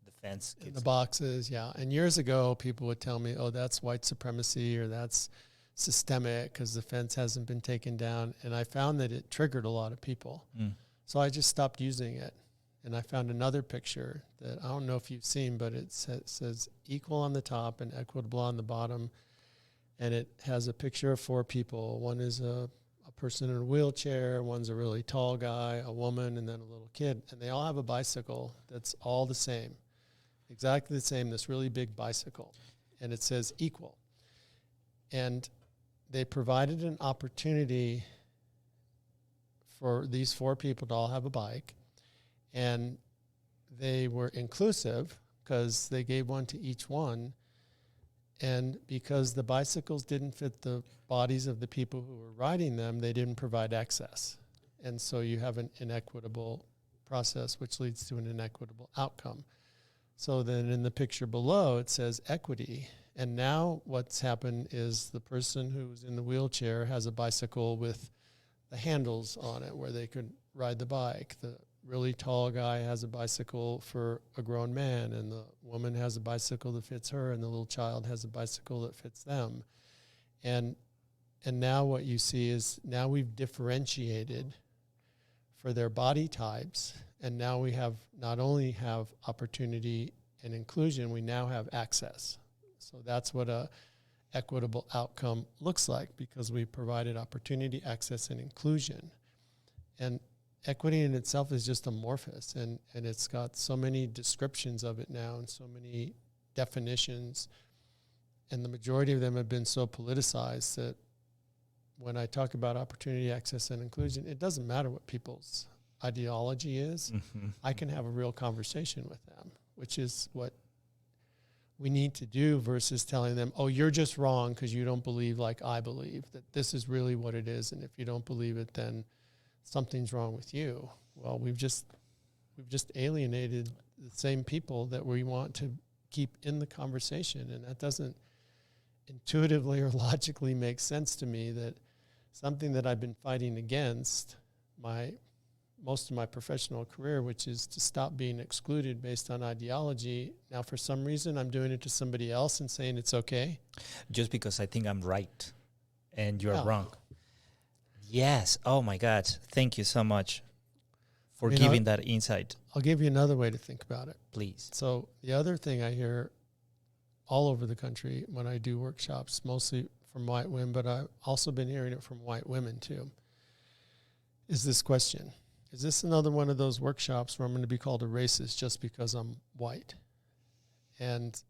Speaker 2: defense.
Speaker 1: The boxes, yeah. And years ago, people would tell me, oh, that's white supremacy, or that's systemic because the fence hasn't been taken down. And I found that it triggered a lot of people. So I just stopped using it. And I found another picture that I don't know if you've seen, but it says equal on the top and equitable on the bottom. And it has a picture of 4 people. One is a person in a wheelchair, one's a really tall guy, a woman, and then a little kid. And they all have a bicycle that's all the same, exactly the same, this really big bicycle. And it says equal. And they provided an opportunity for these 4 people to all have a bike. And they were inclusive because they gave one to each one. And because the bicycles didn't fit the bodies of the people who were riding them, they didn't provide access. And so you have an inequitable process, which leads to an inequitable outcome. So then in the picture below, it says equity. And now what's happened is the person who's in the wheelchair has a bicycle with the handles on it where they could ride the bike. The really tall guy has a bicycle for a grown man, and the woman has a bicycle that fits her, and the little child has a bicycle that fits them. And now what you see is now we've differentiated for their body types, and now we have not only have opportunity and inclusion, we now have access. So that's what a equitable outcome looks like, because we provided opportunity, access, and inclusion. And equity in itself is just amorphous, and it's got so many descriptions of it now and so many definitions, and the majority of them have been so politicized that when I talk about opportunity, access, and inclusion, it doesn't matter what people's ideology is. Mm-hmm. I can have a real conversation with them, which is what we need to do, versus telling them, oh, you're just wrong because you don't believe like I believe, that this is really what it is, and if you don't believe it, then something's wrong with you. Well, we've just alienated the same people that we want to keep in the conversation, and that doesn't intuitively or logically make sense to me, that something that I've been fighting against my most of my professional career, which is to stop being excluded based on ideology. Now, for some reason, I'm doing it to somebody else and saying it's okay.
Speaker 2: Just because I think I'm right and you're
Speaker 1: Yeah.
Speaker 2: wrong. Yes. Oh my God. Thank you so much for
Speaker 1: I mean,
Speaker 2: giving that insight.
Speaker 1: I'll give you another way to think about it.
Speaker 2: Please.
Speaker 1: So the other thing I hear all over the country when I do workshops, mostly from white women, but I've also been hearing it from white women too, is this question. Is this another one of those workshops where I'm going to be called a racist just because I'm white? And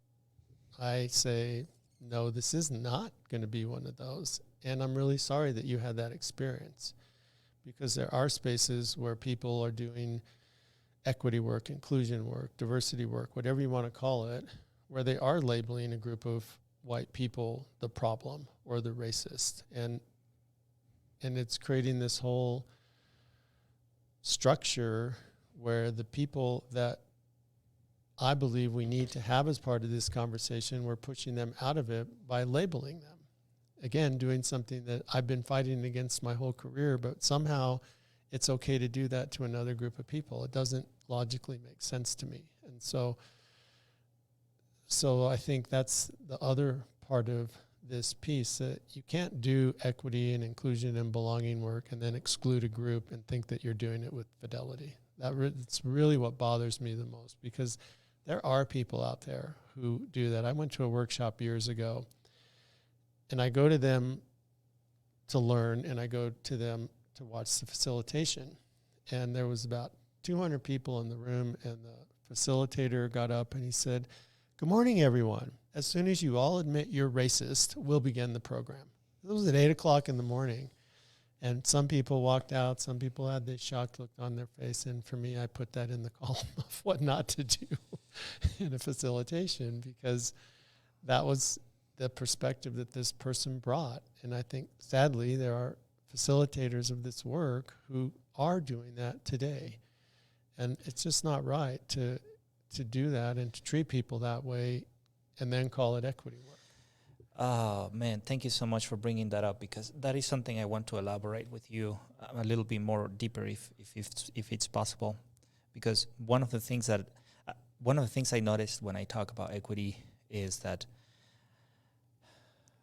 Speaker 1: I say, no, this is not going to be one of those. And I'm really sorry that you had that experience, because there are spaces where people are doing equity work, inclusion work, diversity work, whatever you want to call it, where they are labeling a group of white people the problem or the racist. And it's creating this whole structure where the people that I believe we need to have as part of this conversation, we're pushing them out of it by labeling them. Again, doing something that I've been fighting against my whole career, but somehow it's okay to do that to another group of people. It doesn't logically make sense to me. And so I think that's the other part of this piece, that you can't do equity and inclusion and belonging work and then exclude a group and think that you're doing it with fidelity. It's really what bothers me the most, because there are people out there who do that. I went to a workshop years ago, and I go to them to learn, and I go to them to watch the facilitation. And there was about 200 people in the room, and the facilitator got up and he said, "Good morning, everyone. As soon as you all admit you're racist, we'll begin the program." It was at 8 o'clock in the morning. And some people walked out. Some people had this shocked look on their face. And for me, I put that in the column of what not to do in a facilitation, because that was the perspective that this person brought. And I think, sadly, there are facilitators of this work who are doing that today. And it's just not right to do that and to treat people that way and then call it equity work.
Speaker 2: Oh, man, thank you so much for bringing that up, because that is something I want to elaborate with you a little bit more deeper if it's possible. Because one of the things I noticed when I talk about equity is that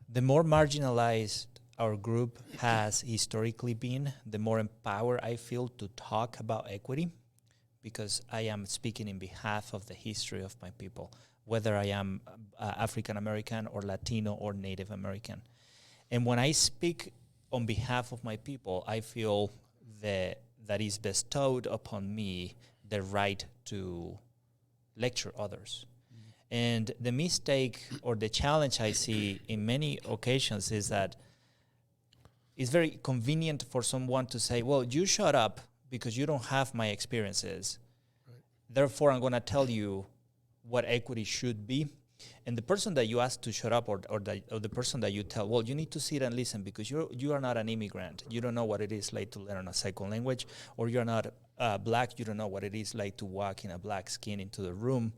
Speaker 2: the more marginalized our group has historically been, the more empowered I feel to talk about equity, because I am speaking in behalf of the history of my people, whether I am African American or Latino or Native American. And when I speak on behalf of my people, I feel that is bestowed upon me the right to lecture others. Mm-hmm. And the mistake or the challenge I see in many occasions is that it's very convenient for someone to say, well, you shut up because you don't have my experiences. Right. Therefore, I'm going to tell you what equity should be. And the person that you ask to shut up, or the person that you tell, well, you need to sit and listen because you are not an immigrant. You don't know what it is like to learn a second language, or you're not black. You don't know what it is like to walk in a black skin into the room.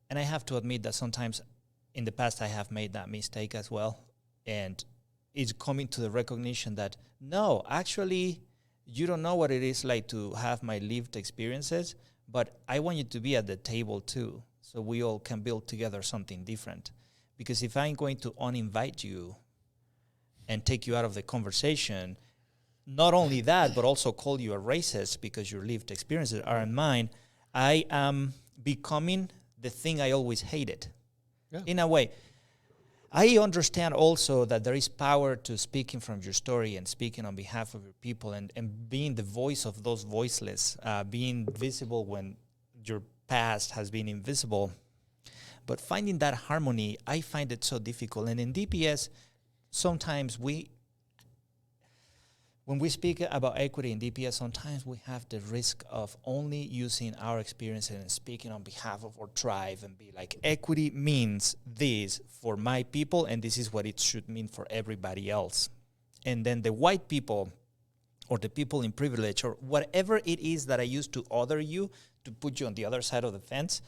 Speaker 2: And I have to admit that sometimes in the past I have made that mistake as well. And it's coming to the recognition that, no, actually, you don't know what it is like to have my lived experiences, but I want you to be at the table too, so we all can build together something different. Because if I'm going to uninvite you and take you out of the conversation, not only that, but also call you a racist because your lived experiences aren't mine, I am becoming the thing I always hated. Yeah. In a way, I understand also that there is power to speaking from your story and speaking on behalf of your people and being the voice of those voiceless, being visible when your past has been invisible. But finding that harmony, I find it so difficult. And in DPS, sometimes when we speak about equity in DPS, sometimes we have the risk of only using our experience and speaking on behalf of our tribe and be like, equity means this for my people, and this is what it should mean for everybody else. And then the white people or the people in privilege or whatever it is that I use to other you, to put you on the other side of the fence,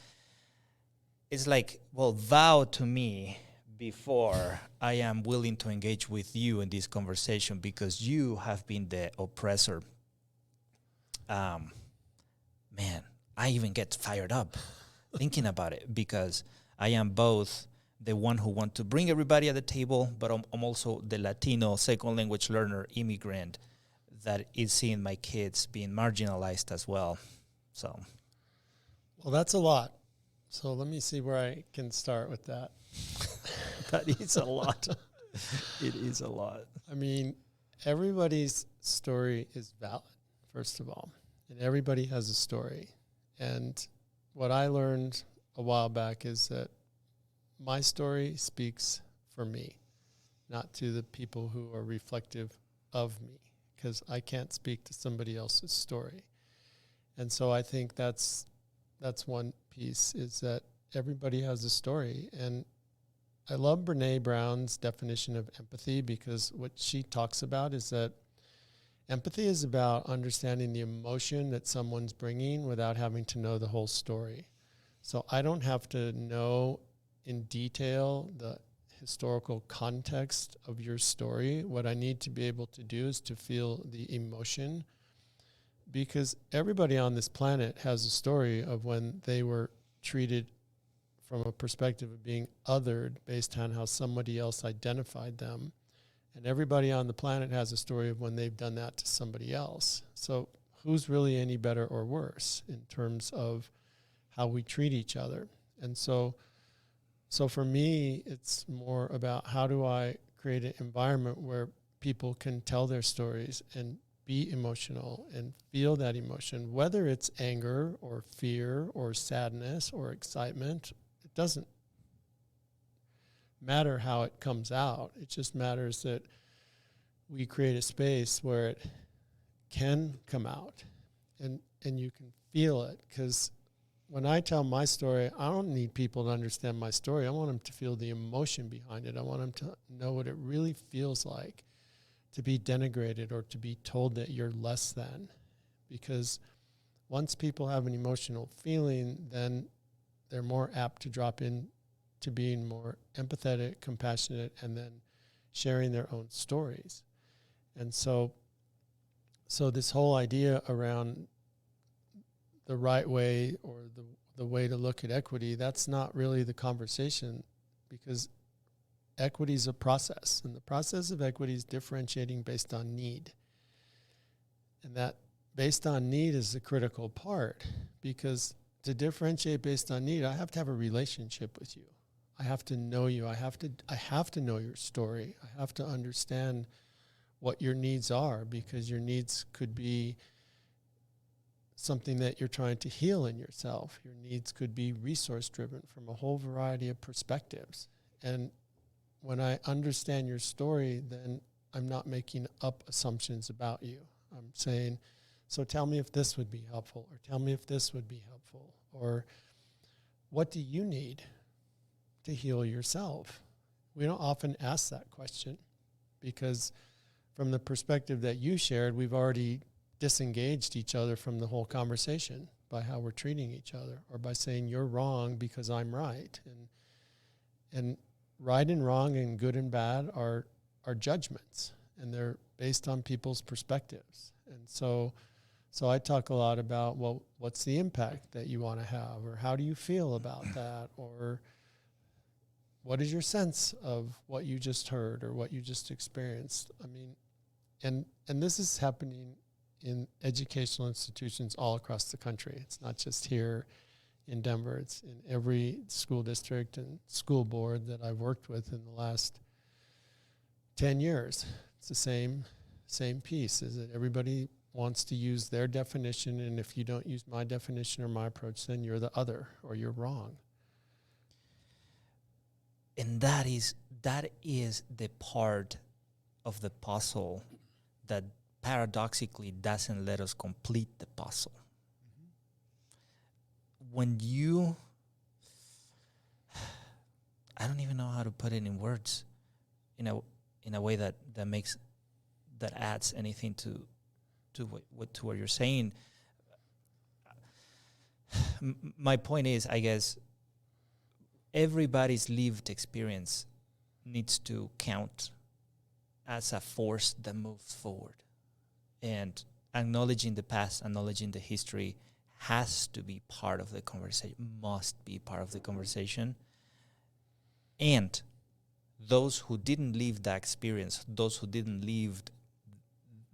Speaker 2: it's like, well, vow to me before I am willing to engage with you in this conversation because you have been the oppressor. man, I even get fired up thinking about it, because I am both the one who want to bring everybody at the table, but I'm also the Latino second language learner immigrant that is seeing my kids being marginalized as well. So,
Speaker 1: well, that's a lot. So let me see where I can start with that.
Speaker 2: that is a lot. It is a lot.
Speaker 1: I mean, everybody's story is valid, first of all, and everybody has a story. And what I learned a while back is that my story speaks for me, not to the people who are reflective of me, because I can't speak to somebody else's story. And so I think that's one piece, is that everybody has a story. And I love Brene Brown's definition of empathy, because what she talks about is that empathy is about understanding the emotion that someone's bringing without having to know the whole story. So I don't have to know in detail the historical context of your story. What I need to be able to do is to feel the emotion, because everybody on this planet has a story of when they were treated from a perspective of being othered based on how somebody else identified them. And everybody on the planet has a story of when they've done that to somebody else. So who's really any better or worse in terms of how we treat each other? And so for me, it's more about how do I create an environment where people can tell their stories and be emotional and feel that emotion, whether it's anger or fear or sadness or excitement. It doesn't matter how it comes out. It just matters that we create a space where it can come out and you can feel it. Because when I tell my story, I don't need people to understand my story. I want them to feel the emotion behind it. I want them to know what it really feels like to be denigrated or to be told that you're less than. Because once people have an emotional feeling, then they're more apt to drop in to being more empathetic, compassionate, and then sharing their own stories. And so this whole idea around the right way or the way to look at equity, that's not really the conversation, because equity is a process, and the process of equity is differentiating based on need. And that based on need is the critical part, because to differentiate based on need, I have to have a relationship with you. I have to know you. I have to know your story. I have to understand what your needs are, because your needs could be something that you're trying to heal in yourself. Your needs could be resource driven from a whole variety of perspectives. And when I understand your story, then I'm not making up assumptions about you. I'm saying, so tell me if this would be helpful, or tell me if this would be helpful, or what do you need to heal yourself? We don't often ask that question, because from the perspective that you shared, we've already disengaged each other from the whole conversation by how we're treating each other, or by saying you're wrong because I'm right. And right and wrong and good and bad are judgments, and they're based on people's perspectives. And so I talk a lot about, well, what's the impact that you want to have, or how do you feel about that, or what is your sense of what you just heard or what you just experienced? I mean, and this is happening in educational institutions all across the country. It's not just here in Denver. It's in every school district and school board that I've worked with in the last 10 years. It's the same piece, is that everybody wants to use their definition, and if you don't use my definition or my approach, then you're the other, or you're wrong.
Speaker 2: And that is the part of the puzzle that paradoxically doesn't let us complete the puzzle. When you, I don't even know how to put it in words, in a way that adds anything to what you're saying. My point is, I guess, everybody's lived experience needs to count as a force that moves forward. And acknowledging the past, acknowledging the history has to be part of the conversation, must be part of the conversation. And those who didn't live that experience, those who didn't live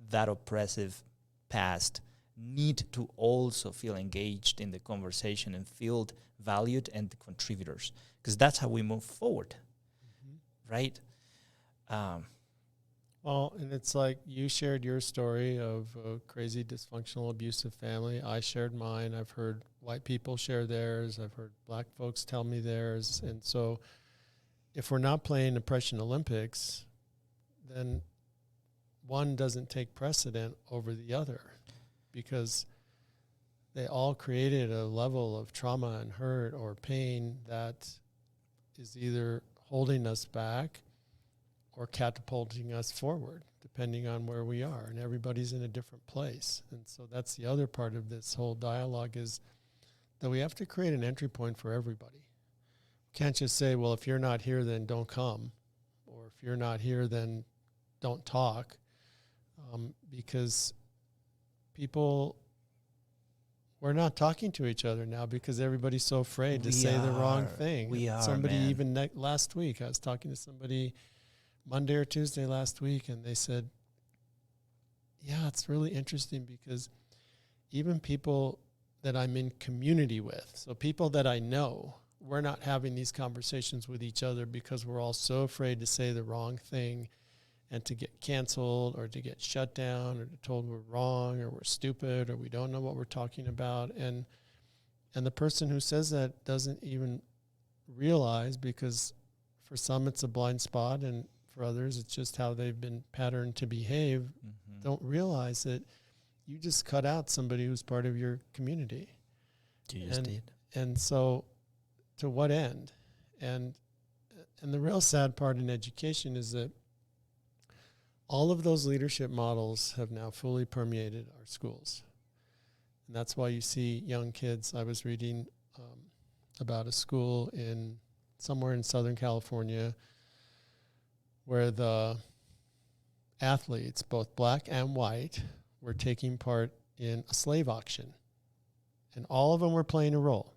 Speaker 2: that oppressive past, need to also feel engaged in the conversation and feel valued and contributors, because that's how we move forward, right?
Speaker 1: Well, and it's like you shared your story of a crazy, dysfunctional, abusive family. I shared mine. I've heard white people share theirs. I've heard black folks tell me theirs. And so if we're not playing Oppression Olympics, then one doesn't take precedent over the other, because they all created a level of trauma and hurt or pain that is either holding us back or catapulting us forward, depending on where we are. And everybody's in a different place. And so that's the other part of this whole dialogue, is that we have to create an entry point for everybody. We can't just say, well, if you're not here, then don't come. Or if you're not here, then don't talk. Because we're not talking to each other now because everybody's so afraid to say the wrong thing. Somebody even last week, I was talking to somebody Monday or Tuesday last week, and they said, yeah, it's really interesting because even people that I'm in community with, so people that I know, we're not having these conversations with each other because we're all so afraid to say the wrong thing and to get canceled or to get shut down or to told we're wrong or we're stupid or we don't know what we're talking about. And the person who says that doesn't even realize, because for some it's a blind spot and for others it's just how they've been patterned to behave, don't realize that you just cut out somebody who's part of your community.
Speaker 2: You just did.
Speaker 1: And so to what end? And the real sad part in education is that all of those leadership models have now fully permeated our schools. And that's why you see young kids. I was reading about a school somewhere in Southern California where the athletes, both black and white, were taking part in a slave auction. And all of them were playing a role,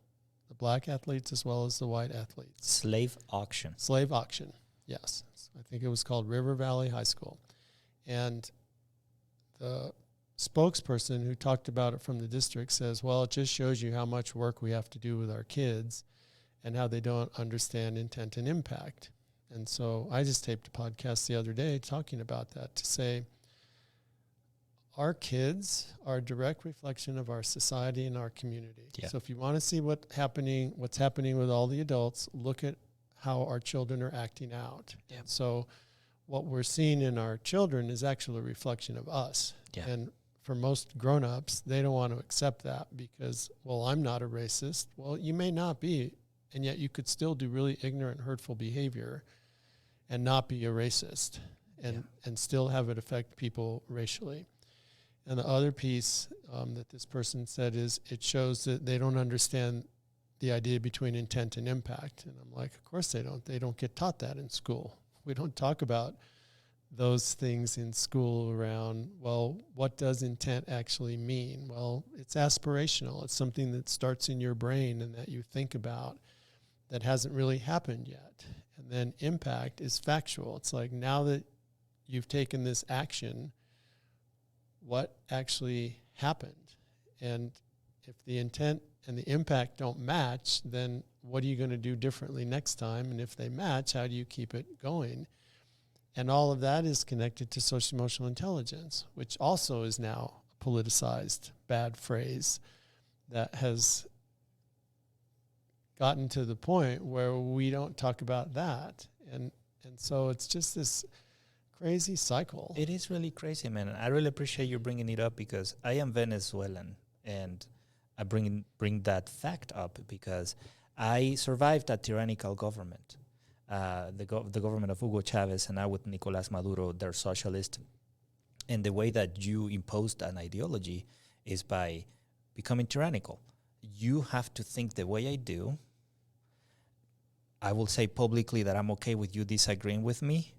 Speaker 1: the black athletes as well as the white athletes.
Speaker 2: Slave auction.
Speaker 1: Slave auction, yes. I think it was called River Valley High School. And the spokesperson who talked about it from the district says, well, it just shows you how much work we have to do with our kids and how they don't understand intent and impact. And so I just taped a podcast the other day talking about that, to say our kids are a direct reflection of our society and our community. Yeah. So if you want to see what's happening with all the adults, look at how our children are acting out. Yeah. So what we're seeing in our children is actually a reflection of us. Yeah. And for most grown-ups, they don't want to accept that because, well, I'm not a racist. Well, you may not be, and yet you could still do really ignorant, hurtful behavior and not be a racist and still have it affect people racially. And the other piece that this person said is it shows that they don't understand the idea between intent and impact. And I'm like, of course they don't. They don't get taught that in school. We don't talk about those things in school around, well, what does intent actually mean? Well, it's aspirational. It's something that starts in your brain and that you think about that hasn't really happened yet. And then impact is factual. It's like, now that you've taken this action, what actually happened? And if the intent and the impact don't match, then what are you going to do differently next time? And if they match, how do you keep it going? And all of that is connected to social emotional intelligence, which also is now a politicized bad phrase that has gotten to the point where we don't talk about that. And so it's just this crazy cycle.
Speaker 2: It is really crazy, man. I really appreciate you bringing it up because I am Venezuelan, and I bring that fact up because I survived a tyrannical government, the government of Hugo Chavez, and now with Nicolás Maduro, they're socialist. And the way that you imposed an ideology is by becoming tyrannical. You have to think the way I do. I will say publicly that I'm okay with you disagreeing with me,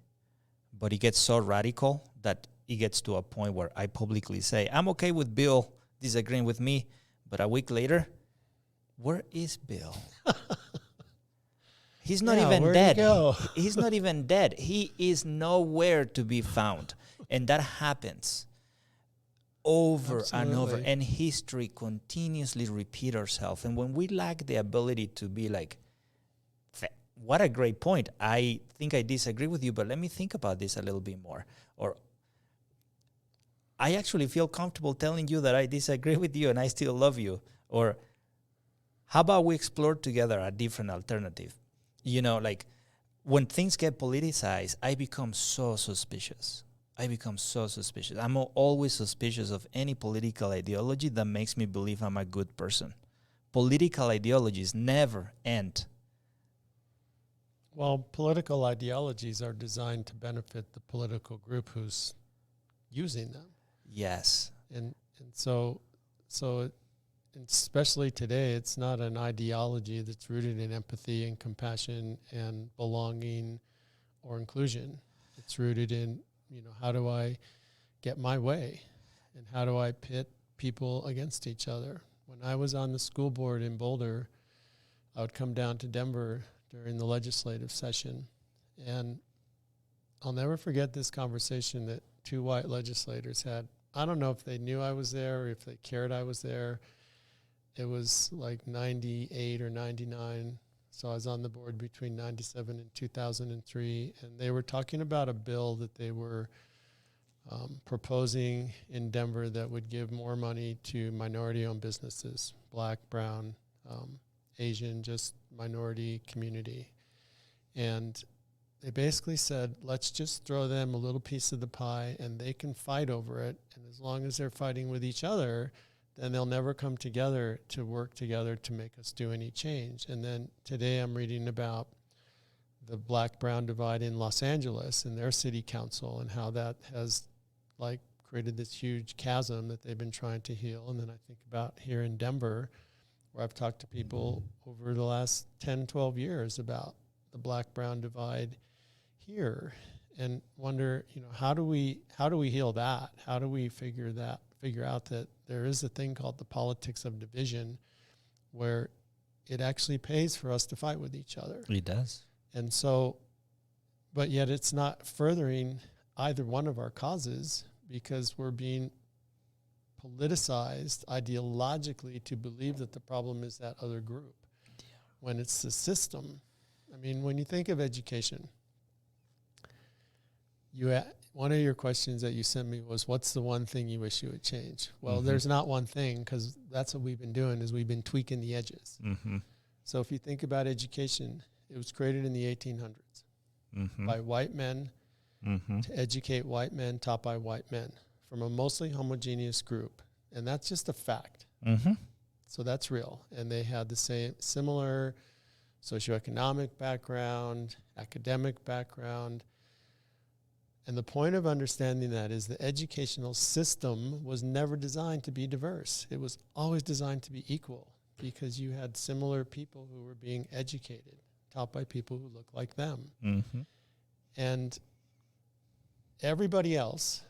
Speaker 2: but it gets so radical that it gets to a point where I publicly say, I'm okay with Bill disagreeing with me, but a week later, where is Bill? He's not even dead. He's not even dead. He is nowhere to be found. And that happens over and over. And history continuously repeats itself. And when we lack the ability to be like, what a great point. I think I disagree with you, but let me think about this a little bit more. Or I actually feel comfortable telling you that I disagree with you and I still love you. Or how about we explore together a different alternative? You know, like when things get politicized, I become so suspicious. I'm always suspicious of any political ideology that makes me believe I'm a good person. Political ideologies never end.
Speaker 1: Well, political ideologies are designed to benefit the political group who's using them.
Speaker 2: Yes.
Speaker 1: And so especially today, it's not an ideology that's rooted in empathy and compassion and belonging or inclusion. It's rooted in, how do I get my way? And how do I pit people against each other? When I was on the school board in Boulder, I would come down to Denver during the legislative session. And I'll never forget this conversation that two white legislators had. I don't know if they knew I was there or if they cared I was there. It was like 98 or 99. So I was on the board between 97 and 2003. And they were talking about a bill that they were proposing in Denver that would give more money to minority-owned businesses, Black, brown, Asian, just minority community. And they basically said, let's just throw them a little piece of the pie and they can fight over it. And as long as they're fighting with each other, then they'll never come together to work together to make us do any change. And then today I'm reading about the Black-brown divide in Los Angeles and their city council and how that has created this huge chasm that they've been trying to heal. And then I think about here in Denver, where I've talked to people over the last 10, 12 years about the Black-brown divide here and wonder, how do we heal that? How do we figure out that there is a thing called the politics of division where it actually pays for us to fight with each other.
Speaker 2: It does.
Speaker 1: And so, but yet it's not furthering either one of our causes because we're being politicized ideologically to believe that the problem is that other group when it's the system. I mean, when you think of education, one of your questions that you sent me was, what's the one thing you wish you would change? Well, there's not one thing because that's what we've been doing is we've been tweaking the edges. So if you think about education, it was created in the 1800s by white men to educate white men taught by white men from a mostly homogeneous group. And that's just a fact. So that's real. And they had the similar socioeconomic background, academic background. And the point of understanding that is the educational system was never designed to be diverse. It was always designed to be equal because you had similar people who were being educated, taught by people who looked like them. And everybody else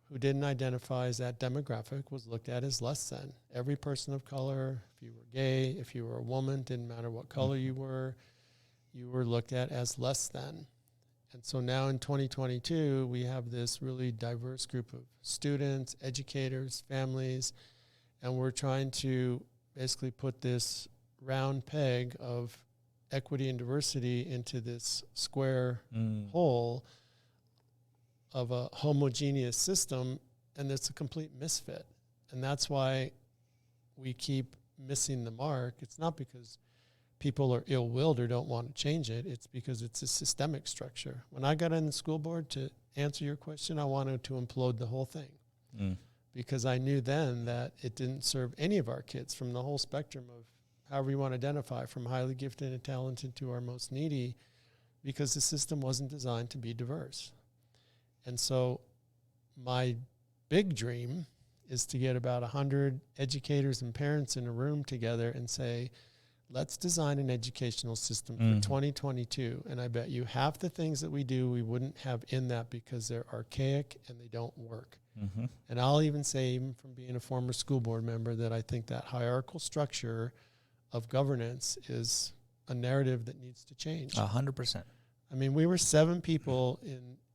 Speaker 1: who didn't identify as that demographic was looked at as less than. Every person of color, if you were gay, if you were a woman, didn't matter what color you were looked at as less than. And so now in 2022, we have this really diverse group of students, educators, families, and we're trying to basically put this round peg of equity and diversity into this square hole of a homogeneous system, and it's a complete misfit. And that's why we keep missing the mark. It's not because people are ill-willed or don't want to change it. It's because it's a systemic structure. When I got on the school board, to answer your question, I wanted to implode the whole thing because I knew then that it didn't serve any of our kids from the whole spectrum of however you want to identify, from highly gifted and talented to our most needy, because the system wasn't designed to be diverse. And so my big dream is to get about 100 educators and parents in a room together and say, let's design an educational system for 2022. And I bet you half the things that we do, we wouldn't have in that because they're archaic and they don't work. And I'll even say, even from being a former school board member, that I think that hierarchical structure of governance is a narrative that needs to change.
Speaker 2: 100%.
Speaker 1: I mean, we were 7 people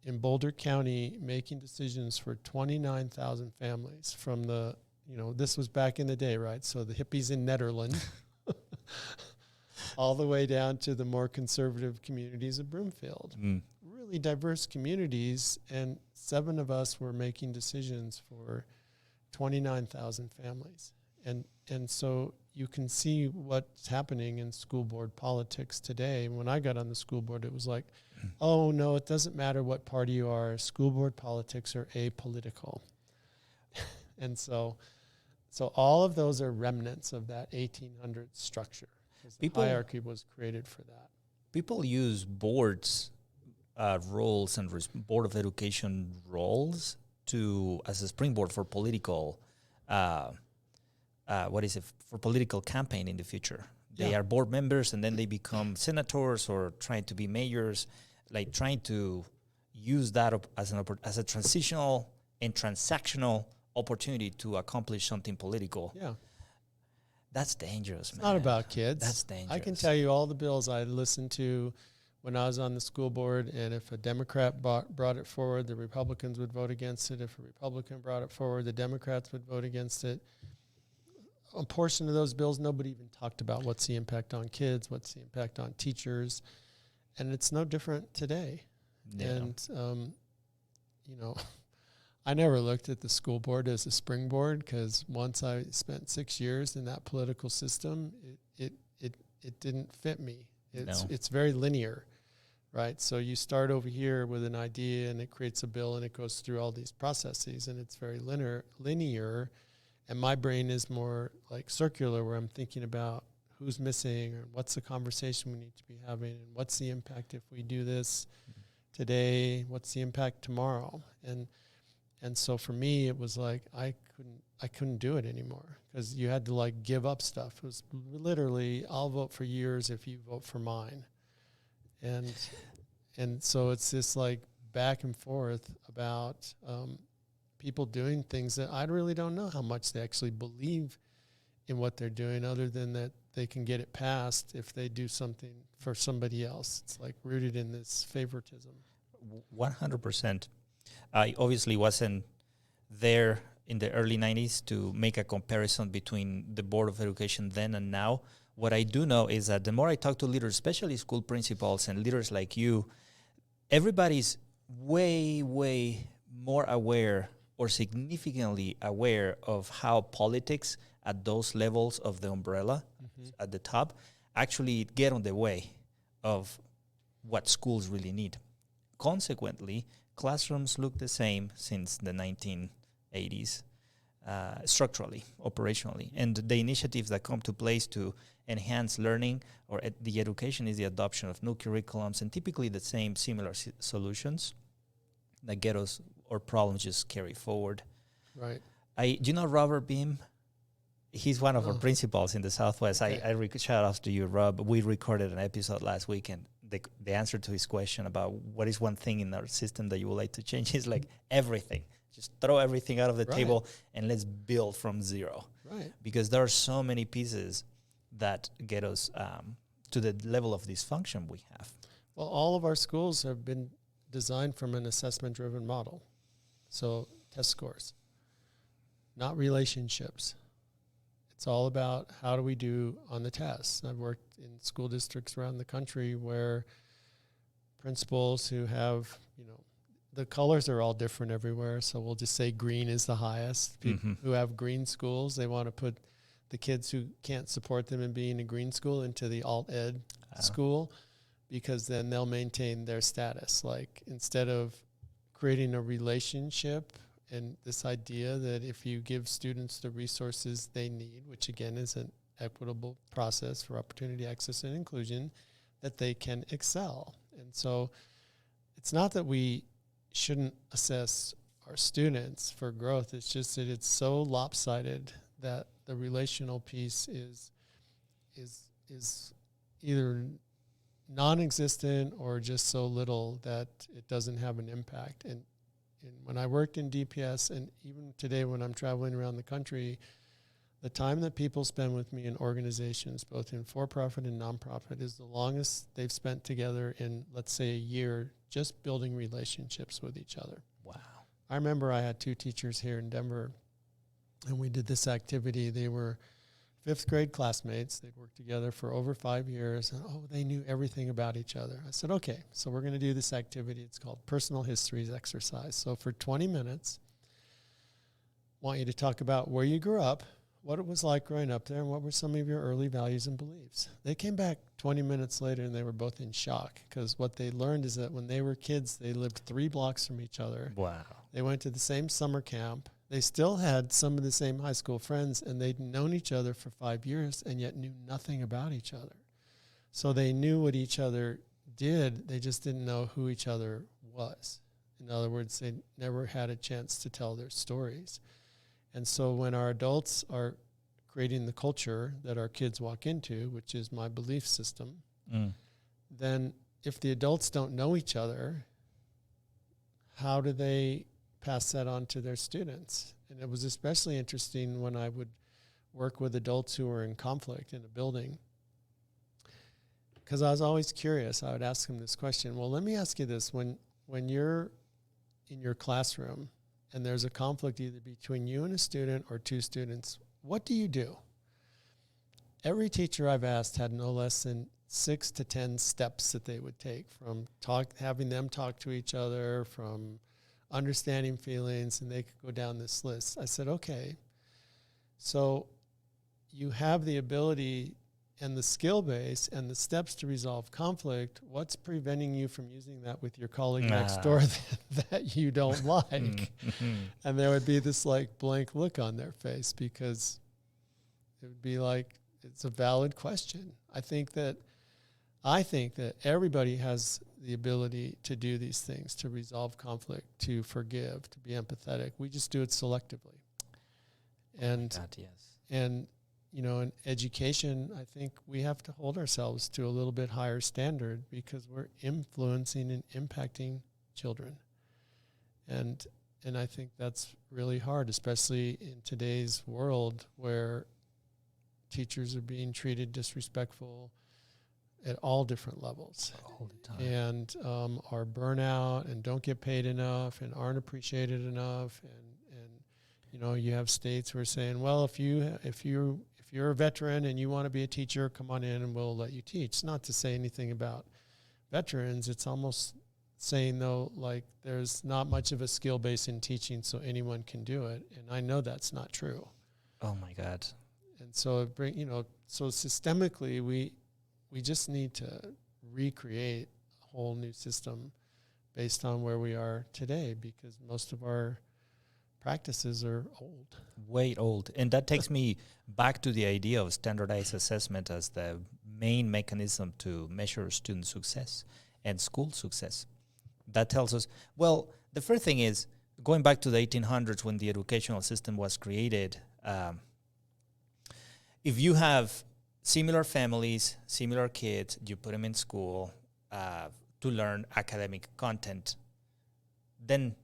Speaker 1: in Boulder County making decisions for 29,000 families from the, this was back in the day, right? So the hippies in Netherlands, all the way down to the more conservative communities of Broomfield. Really diverse communities, and 7 of us were making decisions for 29,000 families. And so you can see what's happening in school board politics today. When I got on the school board, it was like, oh, no, it doesn't matter what party you are. School board politics are apolitical. And so all of those are remnants of that 1800 structure. The hierarchy was created for that.
Speaker 2: People use boards roles and Board of Education roles as a springboard for political for political campaign in the future. They are board members and then they become senators or trying to be mayors, like trying to use that as a transitional and transactional opportunity to accomplish something political.
Speaker 1: Yeah.
Speaker 2: That's dangerous, man.
Speaker 1: It's not about kids.
Speaker 2: That's dangerous.
Speaker 1: I can tell you all the bills I listened to when I was on the school board, and if a Democrat brought it forward, the Republicans would vote against it. If a Republican brought it forward, the Democrats would vote against it. A portion of those bills, nobody even talked about what's the impact on kids, what's the impact on teachers, and it's no different today. Yeah. And, I never looked at the school board as a springboard, because once I spent 6 years in that political system, it didn't fit me. It's very linear, right? So you start over here with an idea and it creates a bill and it goes through all these processes, and it's very linear. And my brain is more like circular, where I'm thinking about who's missing or what's the conversation we need to be having and what's the impact if we do this today, what's the impact tomorrow. And so for me, it was like I couldn't do it anymore, because you had to like give up stuff. It was literally, I'll vote for yours if you vote for mine. And so it's this like back and forth about people doing things that I really don't know how much they actually believe in what they're doing, other than that they can get it passed if they do something for somebody else. It's like rooted in this favoritism.
Speaker 2: 100%. I obviously wasn't there in the early 90s to make a comparison between the Board of Education then and now. What I do know is that the more I talk to leaders, especially school principals and leaders like you, everybody's way, way more aware or significantly aware of how politics at those levels of the umbrella, at the top, actually get on the way of what schools really need. Consequently, classrooms look the same since the 1980s, structurally, operationally. And the initiatives that come to place to enhance learning or the education is the adoption of new curriculums, and typically the same similar solutions that get us or problems just carry forward.
Speaker 1: Right.
Speaker 2: Do you know Robert Beam? He's one of our principals in the Southwest. Okay. I shout out to you, Rob. We recorded an episode last week, and the answer to his question about what is one thing in our system that you would like to change is like everything. Just throw everything out of the table and let's build from zero.
Speaker 1: Right.
Speaker 2: Because there are so many pieces that get us to the level of dysfunction we have.
Speaker 1: Well, all of our schools have been designed from an assessment-driven model. So test scores, not relationships. It's all about how do we do on the tests. I've worked in school districts around the country where principals who have, the colors are all different everywhere. So we'll just say green is the highest. People who have green schools, they want to put the kids who can't support them in being a green school into the alt-ed school, because then they'll maintain their status. Like, instead of creating a relationship and this idea that if you give students the resources they need, which again is an equitable process for opportunity, access, and inclusion, that they can excel. And so it's not that we shouldn't assess our students for growth. It's just that it's so lopsided that the relational piece is is either non-existent or just so little that it doesn't have an impact. And when I worked in DPS, and even today when I'm traveling around the country, the time that people spend with me in organizations, both in for-profit and nonprofit, is the longest they've spent together in, let's say, a year, just building relationships with each other.
Speaker 2: Wow.
Speaker 1: I remember I had 2 teachers here in Denver, and we did this activity. They were 5th grade classmates. They'd worked together for over 5 years, and they knew everything about each other. I said, okay, so we're going to do this activity. It's called Personal Histories Exercise. So for 20 minutes, I want you to talk about where you grew up, what it was like growing up there, and what were some of your early values and beliefs. They came back 20 minutes later, and they were both in shock, because what they learned is that when they were kids, they lived 3 blocks from each other.
Speaker 2: Wow.
Speaker 1: They went to the same summer camp. They still had some of the same high school friends, and they'd known each other for 5 years and yet knew nothing about each other. So they knew what each other did. They just didn't know who each other was. In other words, they never had a chance to tell their stories. And so when our adults are creating the culture that our kids walk into, which is my belief system, then if the adults don't know each other, how do they pass that on to their students? And it was especially interesting when I would work with adults who were in conflict in a building, because I was always curious. I would ask them this question. Well, let me ask you this. When you're in your classroom and there's a conflict either between you and a student or 2 students, what do you do? Every teacher I've asked had no less than 6 to 10 steps that they would take, from having them talk to each other, from understanding feelings, and they could go down this list. I said, okay, so you have the ability and the skill base and the steps to resolve conflict. What's preventing you from using that with your colleague next door that you don't like? And there would be this like blank look on their face, because it would be like, it's a valid question. I think that everybody has the ability to do these things, to resolve conflict, to forgive, to be empathetic. We just do it selectively. And and in education, I think we have to hold ourselves to a little bit higher standard, because we're influencing and impacting children. And I think that's really hard, especially in today's world where teachers are being treated disrespectful at all different levels,
Speaker 2: all the time,
Speaker 1: and are burnout and don't get paid enough and aren't appreciated enough. And you have states who are saying, well, if you're a veteran and you want to be a teacher, come on in and we'll let you teach. It's not to say anything about veterans. It's almost saying, though, like there's not much of a skill base in teaching, so anyone can do it. And I know that's not true.
Speaker 2: Oh my God.
Speaker 1: And so so systemically we just need to recreate a whole new system based on where we are today, because most of our practices are old.
Speaker 2: Way old. And that takes me back to the idea of standardized assessment as the main mechanism to measure student success and school success. That tells us, well, the first thing is, going back to the 1800s when the educational system was created, if you have similar families, similar kids, you put them in school to learn academic content, then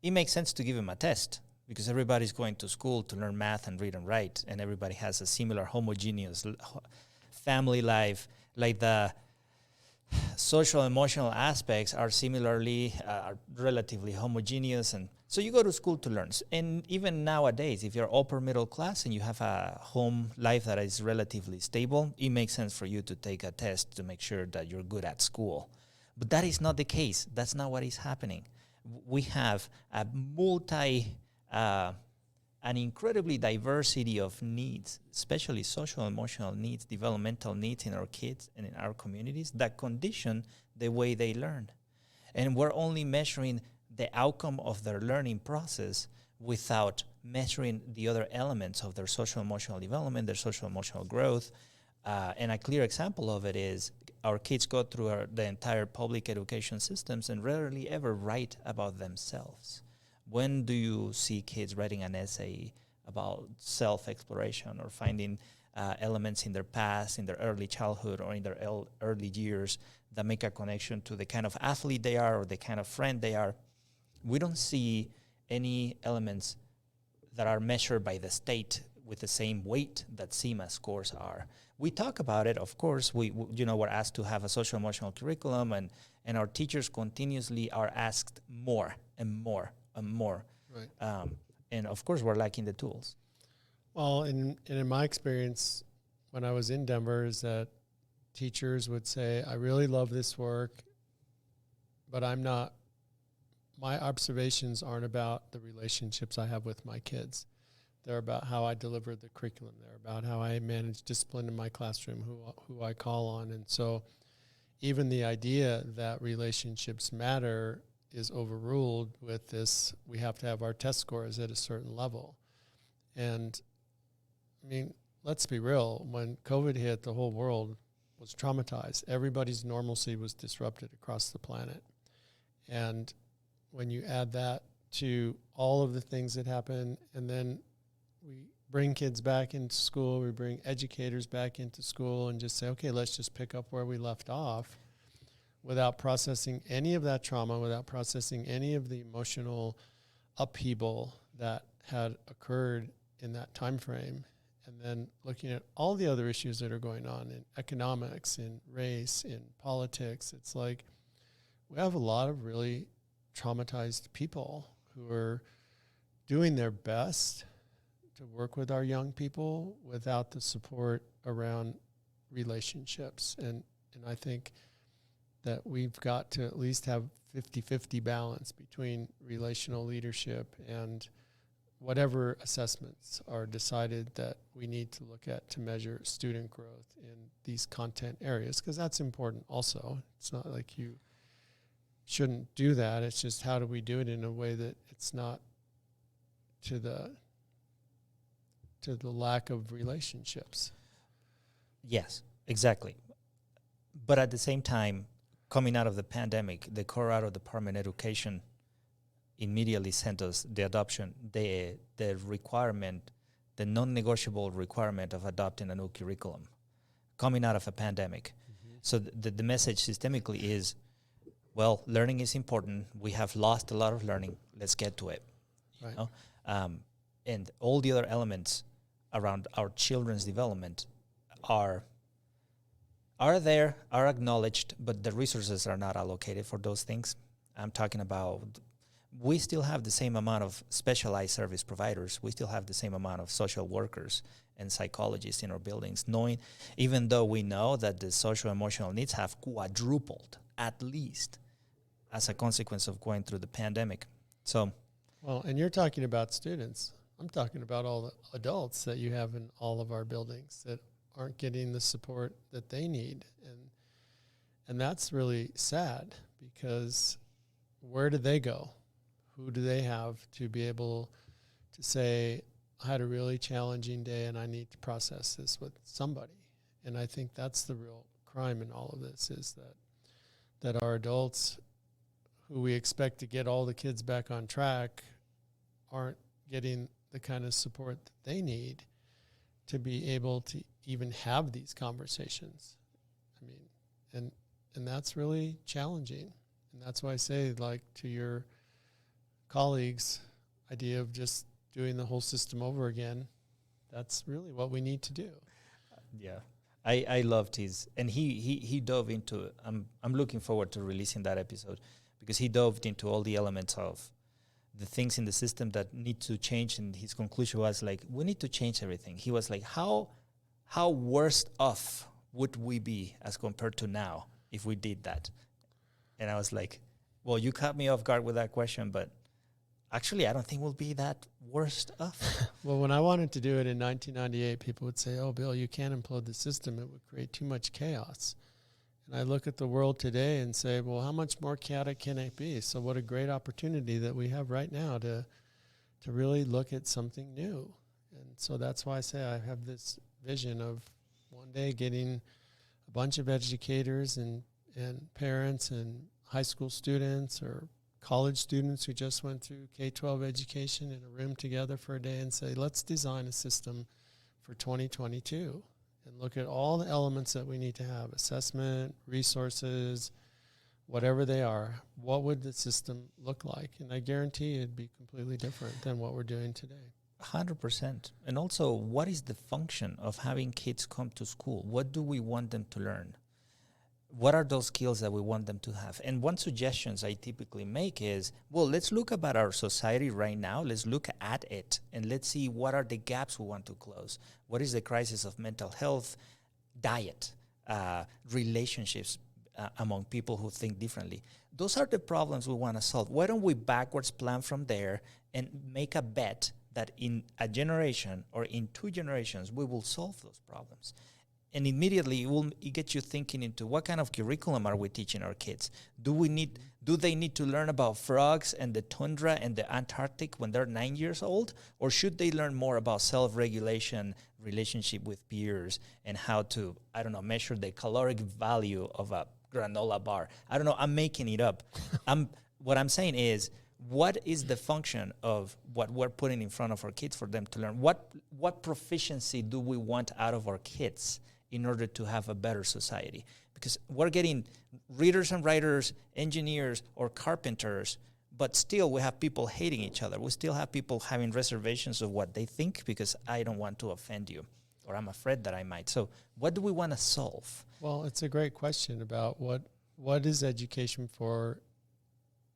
Speaker 2: it makes sense to give them a test, because everybody's going to school to learn math and read and write, and everybody has a similar homogeneous family life. Like the social emotional aspects are similarly relatively homogeneous, and so you go to school to learn. And even nowadays, if you're upper middle class and you have a home life that is relatively stable, it makes sense for you to take a test to make sure that you're good at school. But that is not the case. That's not what is happening. We have an incredibly diversity of needs, especially social emotional needs, developmental needs in our kids and in our communities that condition the way they learn. And we're only measuring the outcome of their learning process without measuring the other elements of their social emotional development, their social emotional growth. And a clear example of it is our kids go through the entire public education systems and rarely ever write about themselves. When do you see kids writing an essay about self-exploration or finding elements in their past, in their early childhood, or in their early years that make a connection to the kind of athlete they are or the kind of friend they are. We don't see any elements that are measured by the state with the same weight that CIMA scores are. We talk about it, of course. We're asked to have a social emotional curriculum, and our teachers continuously are asked more and more and more.
Speaker 1: Right.
Speaker 2: And of course, we're lacking the tools.
Speaker 1: Well, in my experience, when I was in Denver, is that teachers would say, I really love this work, but my observations aren't about the relationships I have with my kids. They're about how I deliver the curriculum. They're about how I manage discipline in my classroom, who I call on. And so even the idea that relationships matter is overruled with this, we have to have our test scores at a certain level. And I mean, let's be real, when COVID hit, the whole world was traumatized. Everybody's normalcy was disrupted across the planet. And when you add that to all of the things that happen, and then we bring kids back into school, we bring educators back into school and just say, okay, let's just pick up where we left off, without processing any of that trauma, without processing any of the emotional upheaval that had occurred in that time frame, and then looking at all the other issues that are going on in economics, in race, in politics. It's like we have a lot of really traumatized people who are doing their best to work with our young people without the support around relationships. And I think that we've got to at least have 50-50 balance between relational leadership and whatever assessments are decided that we need to look at to measure student growth in these content areas, because that's important also. It's not like you shouldn't do that. It's just how do we do it in a way that it's not to the lack of relationships.
Speaker 2: Yes, exactly. But at the same time, coming out of the pandemic, the Colorado Department of Education immediately sent us the adoption, the requirement, the non-negotiable requirement of adopting a new curriculum coming out of a pandemic. Mm-hmm. So the message systemically is, well, learning is important. We have lost a lot of learning. Let's get to it.
Speaker 1: Right.
Speaker 2: You know? And all the other elements around our children's development are there, are acknowledged, but the resources are not allocated for those things. I'm talking about, we still have the same amount of specialized service providers. We still have the same amount of social workers and psychologists in our buildings, even though we know that the social emotional needs have quadrupled, at least, as a consequence of going through the pandemic. So,
Speaker 1: well, and you're talking about students. I'm talking about all the adults that you have in all of our buildings that aren't getting the support that they need. And that's really sad, because where do they go? Who do they have to be able to say, I had a really challenging day and I need to process this with somebody? And I think that's the real crime in all of this, is that our adults, who we expect to get all the kids back on track, aren't getting the kind of support that they need to be able to even have these conversations. I mean, and that's really challenging. And that's why I say, like, to your colleagues' idea of just doing the whole system over again, that's really what we need to do.
Speaker 2: Yeah. I loved his, and he dove into, I'm looking forward to releasing that episode, because he dove into all the elements of the things in the system that need to change, and his conclusion was like, we need to change everything. He was like, how worse off would we be as compared to now if we did that? And I was like, well, you caught me off guard with that question, but actually I don't think we'll be that worst off.
Speaker 1: Well, when I wanted to do it in 1998, people would say, oh, Bill, you can't implode the system. It would create too much chaos. And I look at the world today and say, well, how much more chaotic can it be? So what a great opportunity that we have right now to really look at something new. And so that's why I say I have this vision of one day getting a bunch of educators and parents and high school students or college students who just went through K-12 education in a room together for a day and say, let's design a system for 2022 and look at all the elements that we need to have, assessment, resources, whatever they are, what would the system look like? And I guarantee it'd be completely different than what we're doing today.
Speaker 2: 100%. And also, what is the function of having kids come to school? What do we want them to learn? What are those skills that we want them to have? And one suggestions I typically make is, well, let's look about our society right now. Let's look at it and let's see what are the gaps we want to close. What is the crisis of mental health, diet, relationships among people who think differently? Those are the problems we want to solve. Why don't we backwards plan from there and make a bet that in a generation or in 2 generations, we will solve those problems? And immediately it gets you thinking into what kind of curriculum are we teaching our kids? Do they need to learn about frogs and the tundra and the Antarctic when they're 9 years old? Or should they learn more about self-regulation, relationship with peers, and how to, measure the caloric value of a granola bar? I don't know, I'm making it up. What I'm saying is, what is the function of what we're putting in front of our kids for them to learn? What proficiency do we want out of our kids in order to have a better society? Because we're getting readers and writers, engineers, or carpenters, but still we have people hating each other. We still have people having reservations of what they think because I don't want to offend you, or I'm afraid that I might. So what do we want to solve?
Speaker 1: Well, it's a great question about what is education for.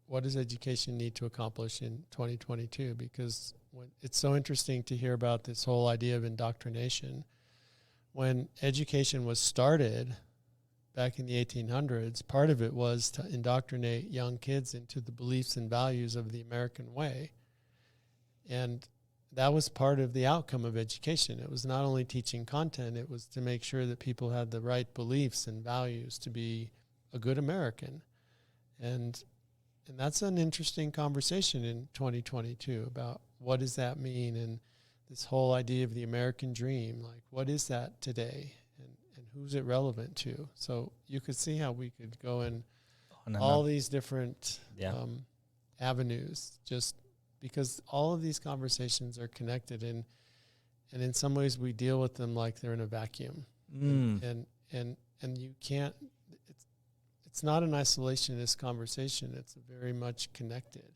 Speaker 1: What does education need to accomplish in 2022? Because it's so interesting to hear about this whole idea of indoctrination. When education was started back in the 1800s, part of it was to indoctrinate young kids into the beliefs and values of the American way. And that was part of the outcome of education. It was not only teaching content, it was to make sure that people had the right beliefs and values to be a good American. And that's an interesting conversation in 2022 about what does that mean, and this whole idea of the American dream, like what is that today, and who's it relevant to? So you could see how we could go in all these different avenues, just because all of these conversations are connected, and in some ways we deal with them like they're in a vacuum, and you can't. It's not an isolationist conversation. It's a very much connected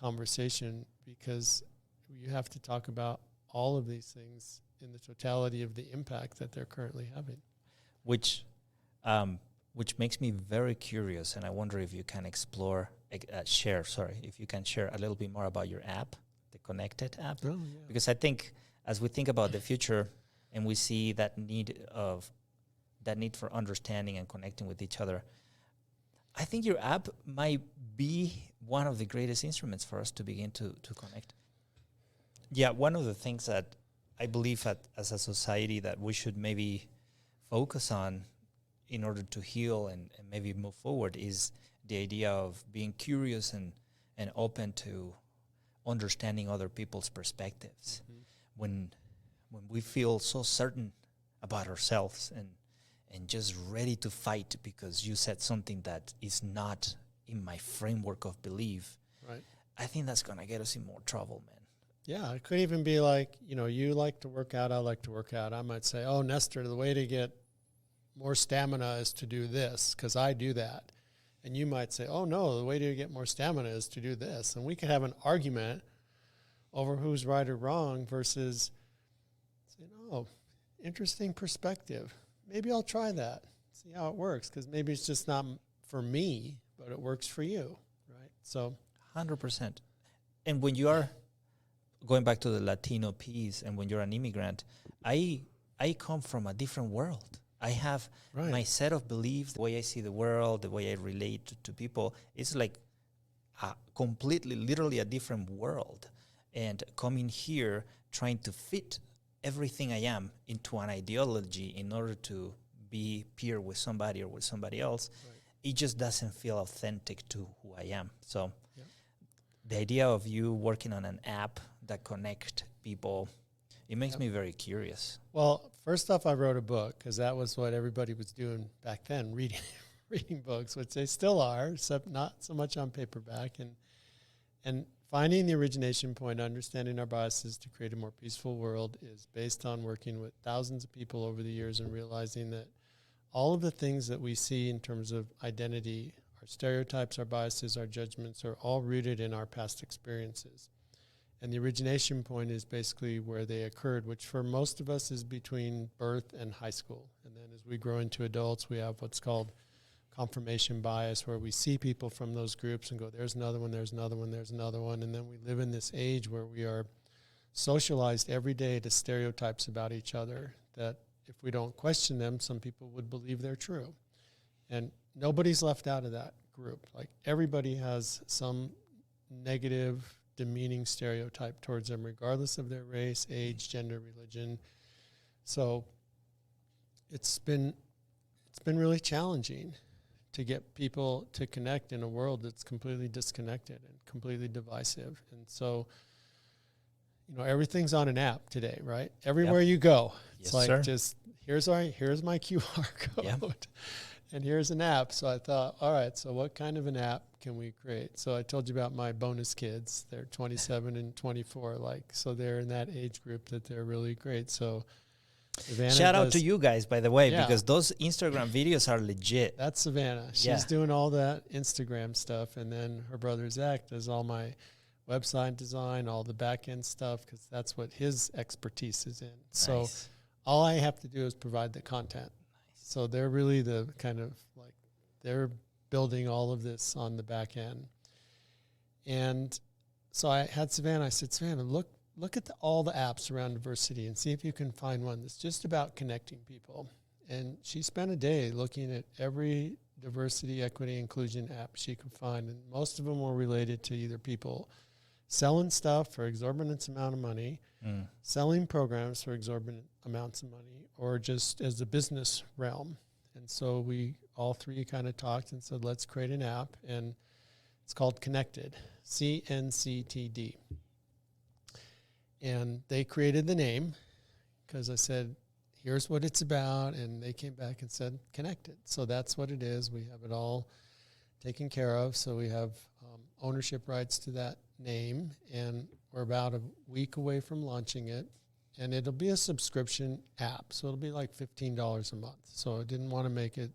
Speaker 1: conversation because you have to talk about all of these things in the totality of the impact that they're currently having.
Speaker 2: Which makes me very curious, and I wonder if you can if you can share a little bit more about your app, the Connected app.
Speaker 1: Oh, yeah.
Speaker 2: Because I think as we think about the future and we see that need for understanding and connecting with each other, I think your app might be one of the greatest instruments for us to begin to connect. Yeah, one of the things that I believe as a society that we should maybe focus on in order to heal and maybe move forward is the idea of being curious and open to understanding other people's perspectives. Mm-hmm. When we feel so certain about ourselves and just ready to fight because you said something that is not in my framework of belief,
Speaker 1: right?
Speaker 2: I think that's going to get us in more trouble, man.
Speaker 1: Yeah, it could even be like, you like to work out, I like to work out. I might say, oh, Nestor, the way to get more stamina is to do this because I do that. And you might say, oh, no, the way to get more stamina is to do this. And we could have an argument over who's right or wrong versus saying, oh, interesting perspective. Maybe I'll try that, see how it works, because maybe it's just not for me, but it works for you, right? So
Speaker 2: 100%. And when you are going back to the Latino piece, and when you're an immigrant, I come from a different world. I have my set of beliefs, the way I see the world, the way I relate to people. It's like completely, literally a different world. And coming here, trying to fit everything I am into an ideology in order to be peer with somebody or with somebody else, it just doesn't feel authentic to who I am. So the idea of you working on an app that connect people, it makes me very curious.
Speaker 1: Well, first off, I wrote a book because that was what everybody was doing back then, reading books, which they still are, except not so much on paperback. And finding the origination point, understanding our biases to create a more peaceful world is based on working with thousands of people over the years and realizing that all of the things that we see in terms of identity, our stereotypes, our biases, our judgments, are all rooted in our past experiences. And the origination point is basically where they occurred, which for most of us is between birth and high school. And then as we grow into adults, we have what's called confirmation bias, where we see people from those groups and go, there's another one, there's another one, there's another one. And then we live in this age where we are socialized every day to stereotypes about each other that if we don't question them, some people would believe they're true. And nobody's left out of that group. Like, everybody has some negative, demeaning stereotype towards them, regardless of their race, age, gender, religion. So it's been really challenging to get people to connect in a world that's completely disconnected and completely divisive. And so, everything's on an app today, right? Everywhere you go, it's just here's my QR code. Yep. And here's an app. So I thought, all right, so what kind of an app can we create? So I told you about my bonus kids. They're 27 and 24. So they're in that age group that they're really great. So Savannah
Speaker 2: shout out to you guys, by the way, because those Instagram videos are legit.
Speaker 1: That's Savannah. She's doing all that Instagram stuff. And then her brother Zach does all my website design, all the back end stuff, because that's what his expertise is in. Nice. So all I have to do is provide the content. So they're really the kind of they're building all of this on the back end. And so I had Savannah, I said, Savannah, look at all the apps around diversity and see if you can find one that's just about connecting people. And she spent a day looking at every diversity, equity, inclusion app she could find. And most of them were related to either people selling stuff for exorbitant amount of money, selling programs for exorbitant amounts of money, or just as a business realm. And so we all three kind of talked and said, let's create an app, and it's called Connected, CNCTD. And they created the name because I said, here's what it's about, and they came back and said Connected. So that's what it is. We have it all taken care of. So we have ownership rights to that name, and we're about a week away from launching it. And it'll be a subscription app, so it'll be like $15 a month. So I didn't want to make it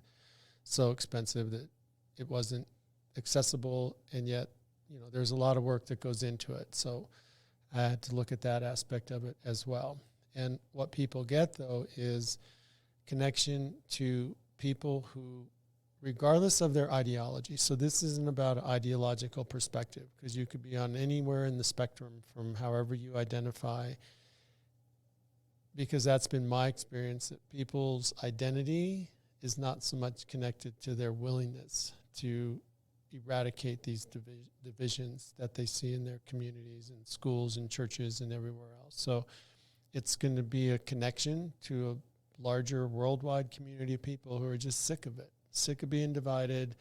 Speaker 1: so expensive that it wasn't accessible, and yet, there's a lot of work that goes into it. So I had to look at that aspect of it as well. And what people get, though, is connection to people who, regardless of their ideology, so this isn't about an ideological perspective, because you could be on anywhere in the spectrum from however you identify, because that's been my experience, that people's identity is not so much connected to their willingness to eradicate these divisions that they see in their communities and schools and churches and everywhere else. So it's going to be a connection to a larger worldwide community of people who are just sick of it, sick of being divided,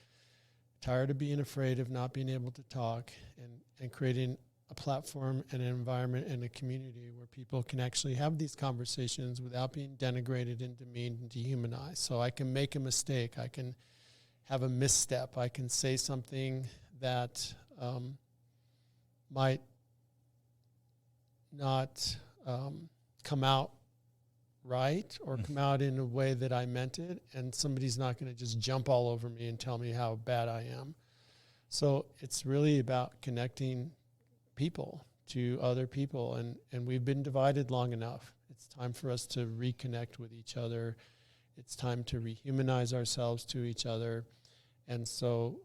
Speaker 1: tired of being afraid of not being able to talk, and creating a platform and an environment and a community where people can actually have these conversations without being denigrated and demeaned and dehumanized. So I can make a mistake. I can have a misstep. I can say something that might not come out right or come out in a way that I meant it, and somebody's not going to just jump all over me and tell me how bad I am. So it's really about connecting people to other people, and we've been divided long enough. It's time for us to reconnect with each other. It's time to rehumanize ourselves to each other. And so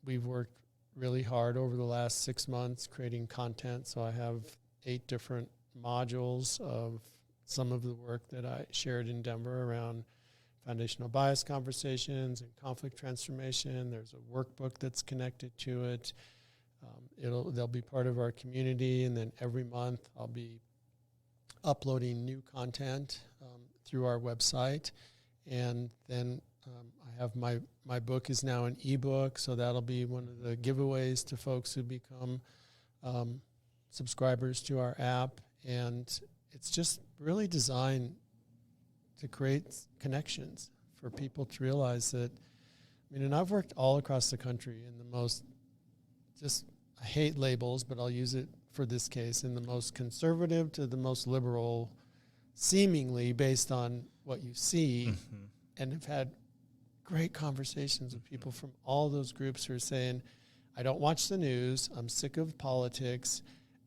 Speaker 1: we've worked really hard over the last 6 months creating content. So I have 8 different modules of some of the work that I shared in Denver around foundational bias conversations and conflict transformation. There's a workbook that's connected to it. They'll be part of our community, and then every month I'll be uploading new content through our website. And then I have my book is now an ebook, so that'll be one of the giveaways to folks who become subscribers to our app. And it's just really designed to create connections for people to realize that, and I've worked all across the country in the most just I hate labels, but I'll use it for this case, in the most conservative to the most liberal, seemingly based on what you see, and have had great conversations with people from all those groups who are saying, I don't watch the news, I'm sick of politics,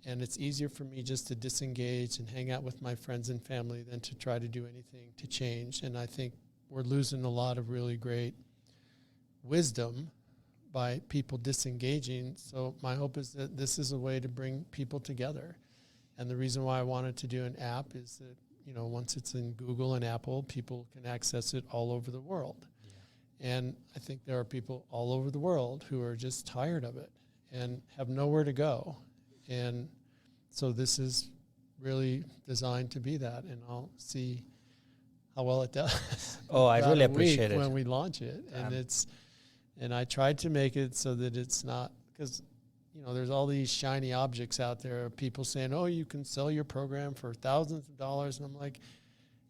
Speaker 1: and it's easier for me just to disengage and hang out with my friends and family than to try to do anything to change. And I think we're losing a lot of really great wisdom by people disengaging. So my hope is that this is a way to bring people together. And the reason why I wanted to do an app is that, you know, once it's in Google and Apple, people can access it all over the world. Yeah. And I think there are people all over the world who are just tired of it and have nowhere to go. And so this is really designed to be that, and I'll see how well it does.
Speaker 2: Oh, I really appreciate it
Speaker 1: when we launch it. And I tried to make it so that it's not, because, you know, there's all these shiny objects out there of people saying, oh, you can sell your program for thousands of dollars. And I'm like,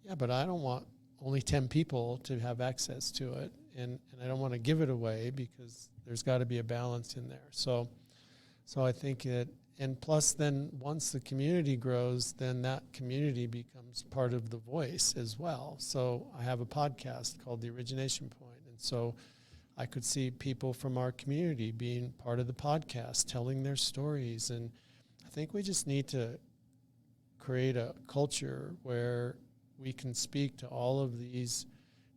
Speaker 1: yeah, but I don't want only 10 people to have access to it. And I don't want to give it away, because there's got to be a balance in there. So I think and plus then once the community grows, then that community becomes part of the voice as well. So I have a podcast called The Origination Point. And so I could see people from our community being part of the podcast, telling their stories. And I think we just need to create a culture where we can speak to all of these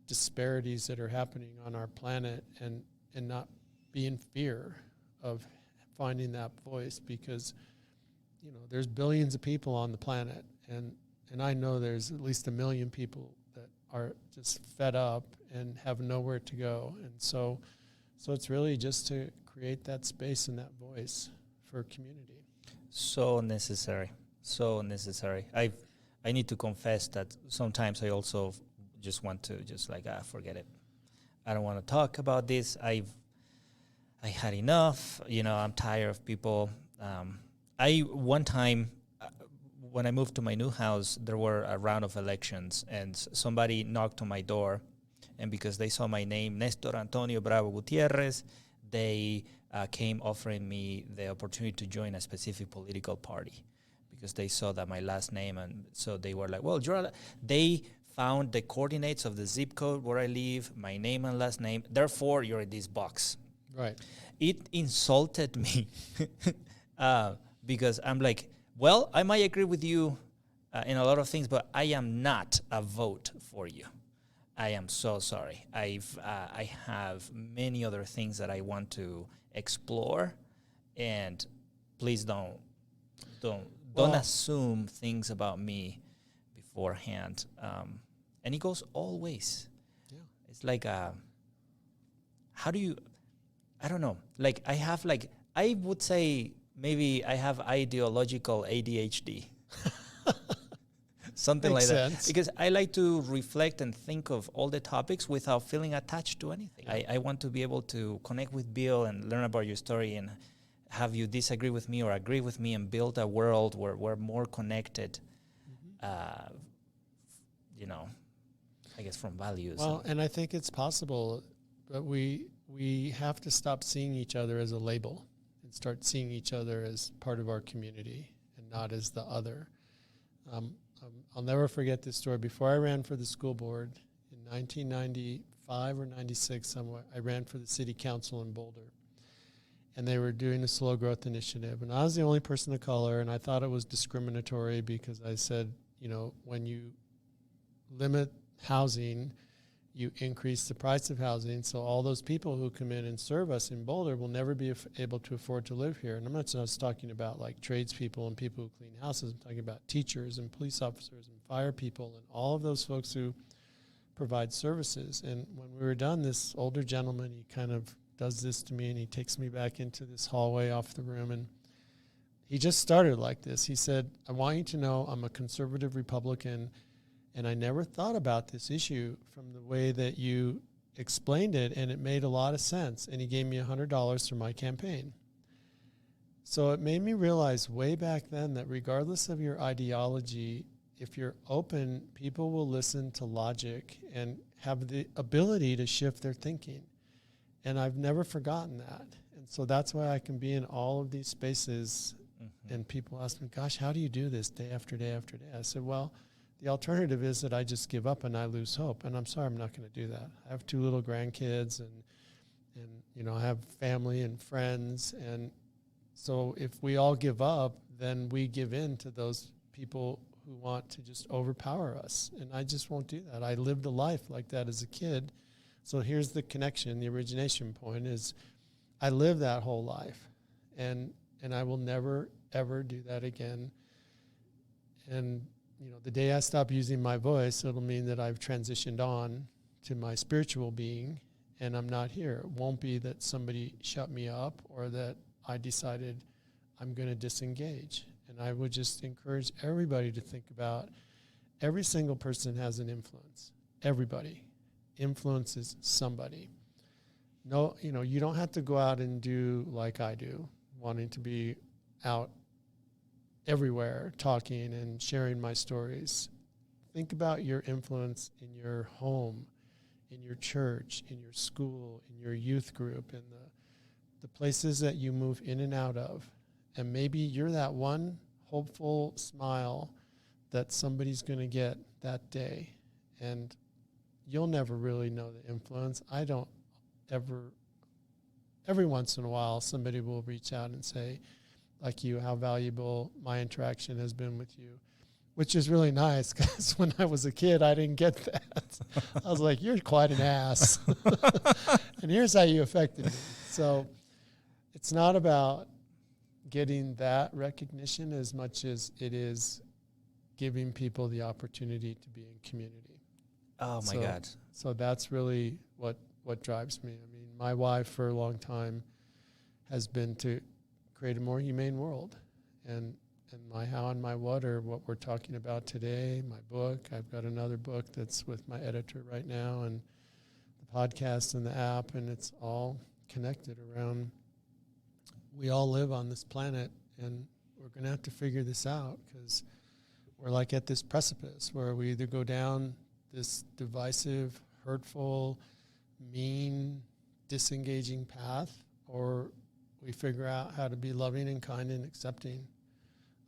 Speaker 1: disparities that are happening on our planet and not be in fear of finding that voice, because, you know, there's billions of people on the planet, and I know there's at least 1 million people that are just fed up and have nowhere to go. And so it's really just to create that space and that voice for community.
Speaker 2: So necessary. I need to confess that sometimes I also just want to forget it. I don't want to talk about this. I had enough. You know, I'm tired of people. One time when I moved to my new house, there were a round of elections, and somebody knocked on my door, and because they saw my name, Nestor Antonio Bravo Gutierrez, they came offering me the opportunity to join a specific political party, because they saw that my last name, and so they were like, well, they found the coordinates of the zip code where I live, my name and last name, therefore you're in this box.
Speaker 1: Right.
Speaker 2: It insulted me because I'm like, well, I might agree with you in a lot of things, but I am not a vote for you. I am so sorry. I have many other things that I want to explore, and please don't assume things about me beforehand. And it goes all ways. Yeah. It's like how do you? I don't know. Like I would say maybe I have ideological ADHD. Something
Speaker 1: Makes
Speaker 2: like
Speaker 1: sense.
Speaker 2: that. Because I like to reflect and think of all the topics without feeling attached to anything. Yeah. I want to be able to connect with Bill and learn about your story and have you disagree with me or agree with me and build a world where we're more connected, you know, I guess from values.
Speaker 1: Well, and I think it's possible, but we have to stop seeing each other as a label and start seeing each other as part of our community and not as the other. I'll never forget this story. Before I ran for the school board in 1995 or 96 somewhere, I ran for the city council in Boulder. And they were doing a slow growth initiative. And I was the only person of color, and I thought it was discriminatory because I said, you know, when you limit housing, you increase the price of housing, so all those people who come in and serve us in Boulder will never be able to afford to live here. And I'm not just talking about like tradespeople and people who clean houses. I'm talking about teachers and police officers and fire people and all of those folks who provide services. And when we were done, this older gentleman, he kind of does this to me, and he takes me back into this hallway off the room, and he just started like this. He said, I want you to know I'm a conservative Republican, and I never thought about this issue from the way that you explained it, and it made a lot of sense. And he gave me $100 for my campaign. So it made me realize way back then that regardless of your ideology, if you're open, people will listen to logic and have the ability to shift their thinking. And I've never forgotten that. And so that's why I can be in all of these spaces. And people ask me, gosh, how do you do this day after day after day? I said, well, the alternative is that I just give up and I lose hope. And I'm sorry, I'm not going to do that. I have 2 little grandkids and I have family and friends. And so if we all give up, then we give in to those people who want to just overpower us. And I just won't do that. I lived a life like that as a kid. So here's the connection. The origination point is I lived that whole life. And I will never, ever do that again. And, the day I stop using my voice, it'll mean that I've transitioned on to my spiritual being and I'm not here. It won't be that somebody shut me up or that I decided I'm going to disengage. And I would just encourage everybody to think about every single person has an influence. Everybody influences somebody. No, you don't have to go out and do like I do, wanting to be out everywhere talking and sharing my stories. Think about your influence in your home, in your church, in your school, in your youth group, in the places that you move in and out of. And maybe you're that one hopeful smile that somebody's going to get that day. And you'll never really know the influence. I don't ever, every once in a while, somebody will reach out and say, like you, how valuable my interaction has been with you, which is really nice because when I was a kid, I didn't get that. I was like, you're quite an ass. And here's how you affected me. So it's not about getting that recognition as much as it is giving people the opportunity to be in community.
Speaker 2: Oh, my God.
Speaker 1: So that's really what drives me. I mean, my why for a long time has been to create a more humane world. And my how and my what are what we're talking about today, my book. I've got another book that's with my editor right now, and the podcast and the app, and it's all connected around we all live on this planet, and we're going to have to figure this out because we're like at this precipice where we either go down this divisive, hurtful, mean, disengaging path, or we figure out how to be loving and kind and accepting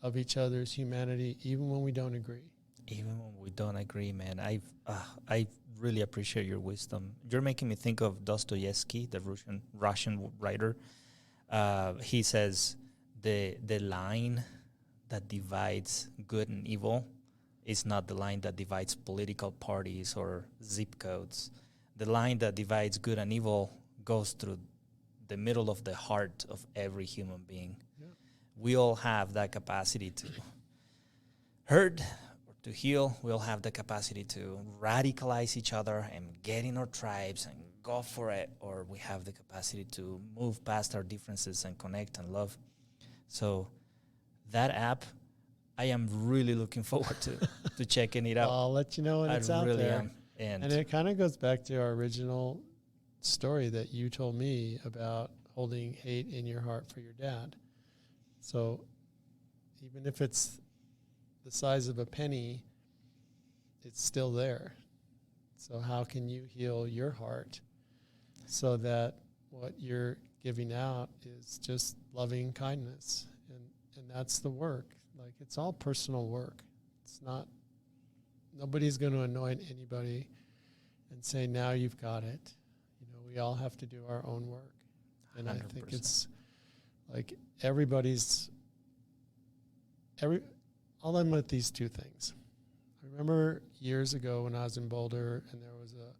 Speaker 1: of each other's humanity, even when we don't agree.
Speaker 2: Even when we don't agree, man. I really appreciate your wisdom. You're making me think of Dostoevsky, the Russian writer. He says the line that divides good and evil is not the line that divides political parties or zip codes. The line that divides good and evil goes through the middle of the heart of every human being. Yeah. We all have that capacity to hurt or to heal. We all have the capacity to radicalize each other and get in our tribes and go for it, or we have the capacity to move past our differences and connect and love. So that app, I am really looking forward to checking it out.
Speaker 1: I'll let you know when it's out there.
Speaker 2: Am.
Speaker 1: And it kind of goes back to our original story that you told me about holding hate in your heart for your dad. So even if it's the size of a penny, it's still there. So how can you heal your heart so that what you're giving out is just loving kindness? And that's the work. Like, it's all personal work. It's not, nobody's going to anoint anybody and say, now you've got it. We all have to do our own work. And 100%. I think it's like I'll end with these two things. I remember years ago when I was in Boulder and there was a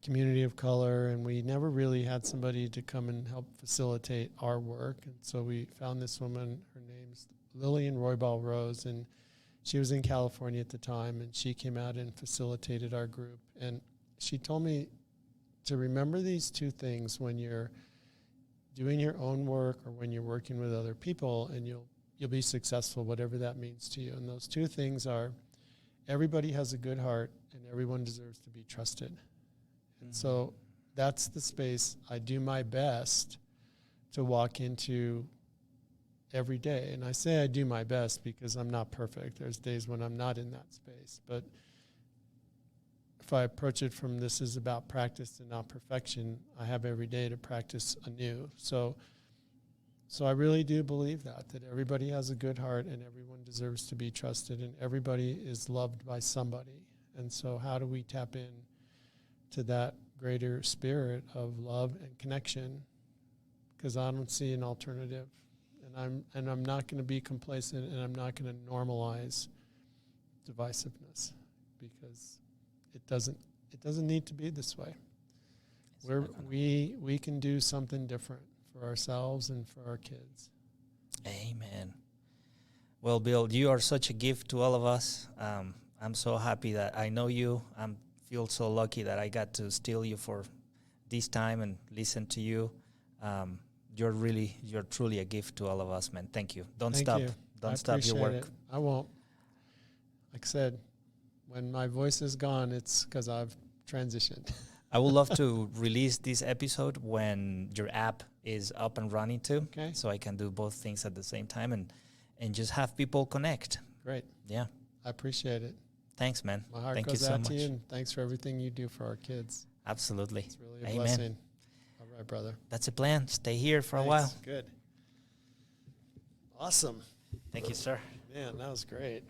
Speaker 1: community of color and we never really had somebody to come and help facilitate our work. And so we found this woman, her name's Lillian Roybal Rose, and she was in California at the time, and she came out and facilitated our group. And she told me to remember these two things when you're doing your own work or when you're working with other people, and you'll be successful, whatever that means to you. And those two things are, everybody has a good heart and everyone deserves to be trusted. Mm-hmm. And so that's the space I do my best to walk into every day. And I say I do my best because I'm not perfect. There's days when I'm not in that space. But if I approach it from this is about practice and not perfection, I have every day to practice anew. So So I really do believe that everybody has a good heart and everyone deserves to be trusted and everybody is loved by somebody. And so how do we tap in to that greater spirit of love and connection? Because I don't see an alternative. And I'm not going to be complacent, and I'm not going to normalize divisiveness, because it doesn't need to be this way. We can do something different for ourselves and for our kids.
Speaker 2: Amen. Well, Bill, you are such a gift to all of us. I'm so happy that I know you. I feel so lucky that I got to steal you for this time and listen to you. You're truly a gift to all of us, man. Thank you. Don't stop your work.
Speaker 1: It. I won't. Like I said, when my voice is gone, it's because I've transitioned.
Speaker 2: I would love to release this episode when your app is up and running too.
Speaker 1: Okay.
Speaker 2: So I can do both things at the same time and just have people connect.
Speaker 1: Great.
Speaker 2: Yeah.
Speaker 1: I appreciate it.
Speaker 2: Thanks, man.
Speaker 1: My heart
Speaker 2: Thank
Speaker 1: goes
Speaker 2: you so
Speaker 1: out
Speaker 2: much.
Speaker 1: to you, and thanks for everything you do for our kids.
Speaker 2: Absolutely.
Speaker 1: It's really a
Speaker 2: Amen.
Speaker 1: blessing. All right, brother.
Speaker 2: That's a plan. Stay here for a while.
Speaker 1: Good. Awesome.
Speaker 2: Thank you, sir.
Speaker 1: Man, that was great.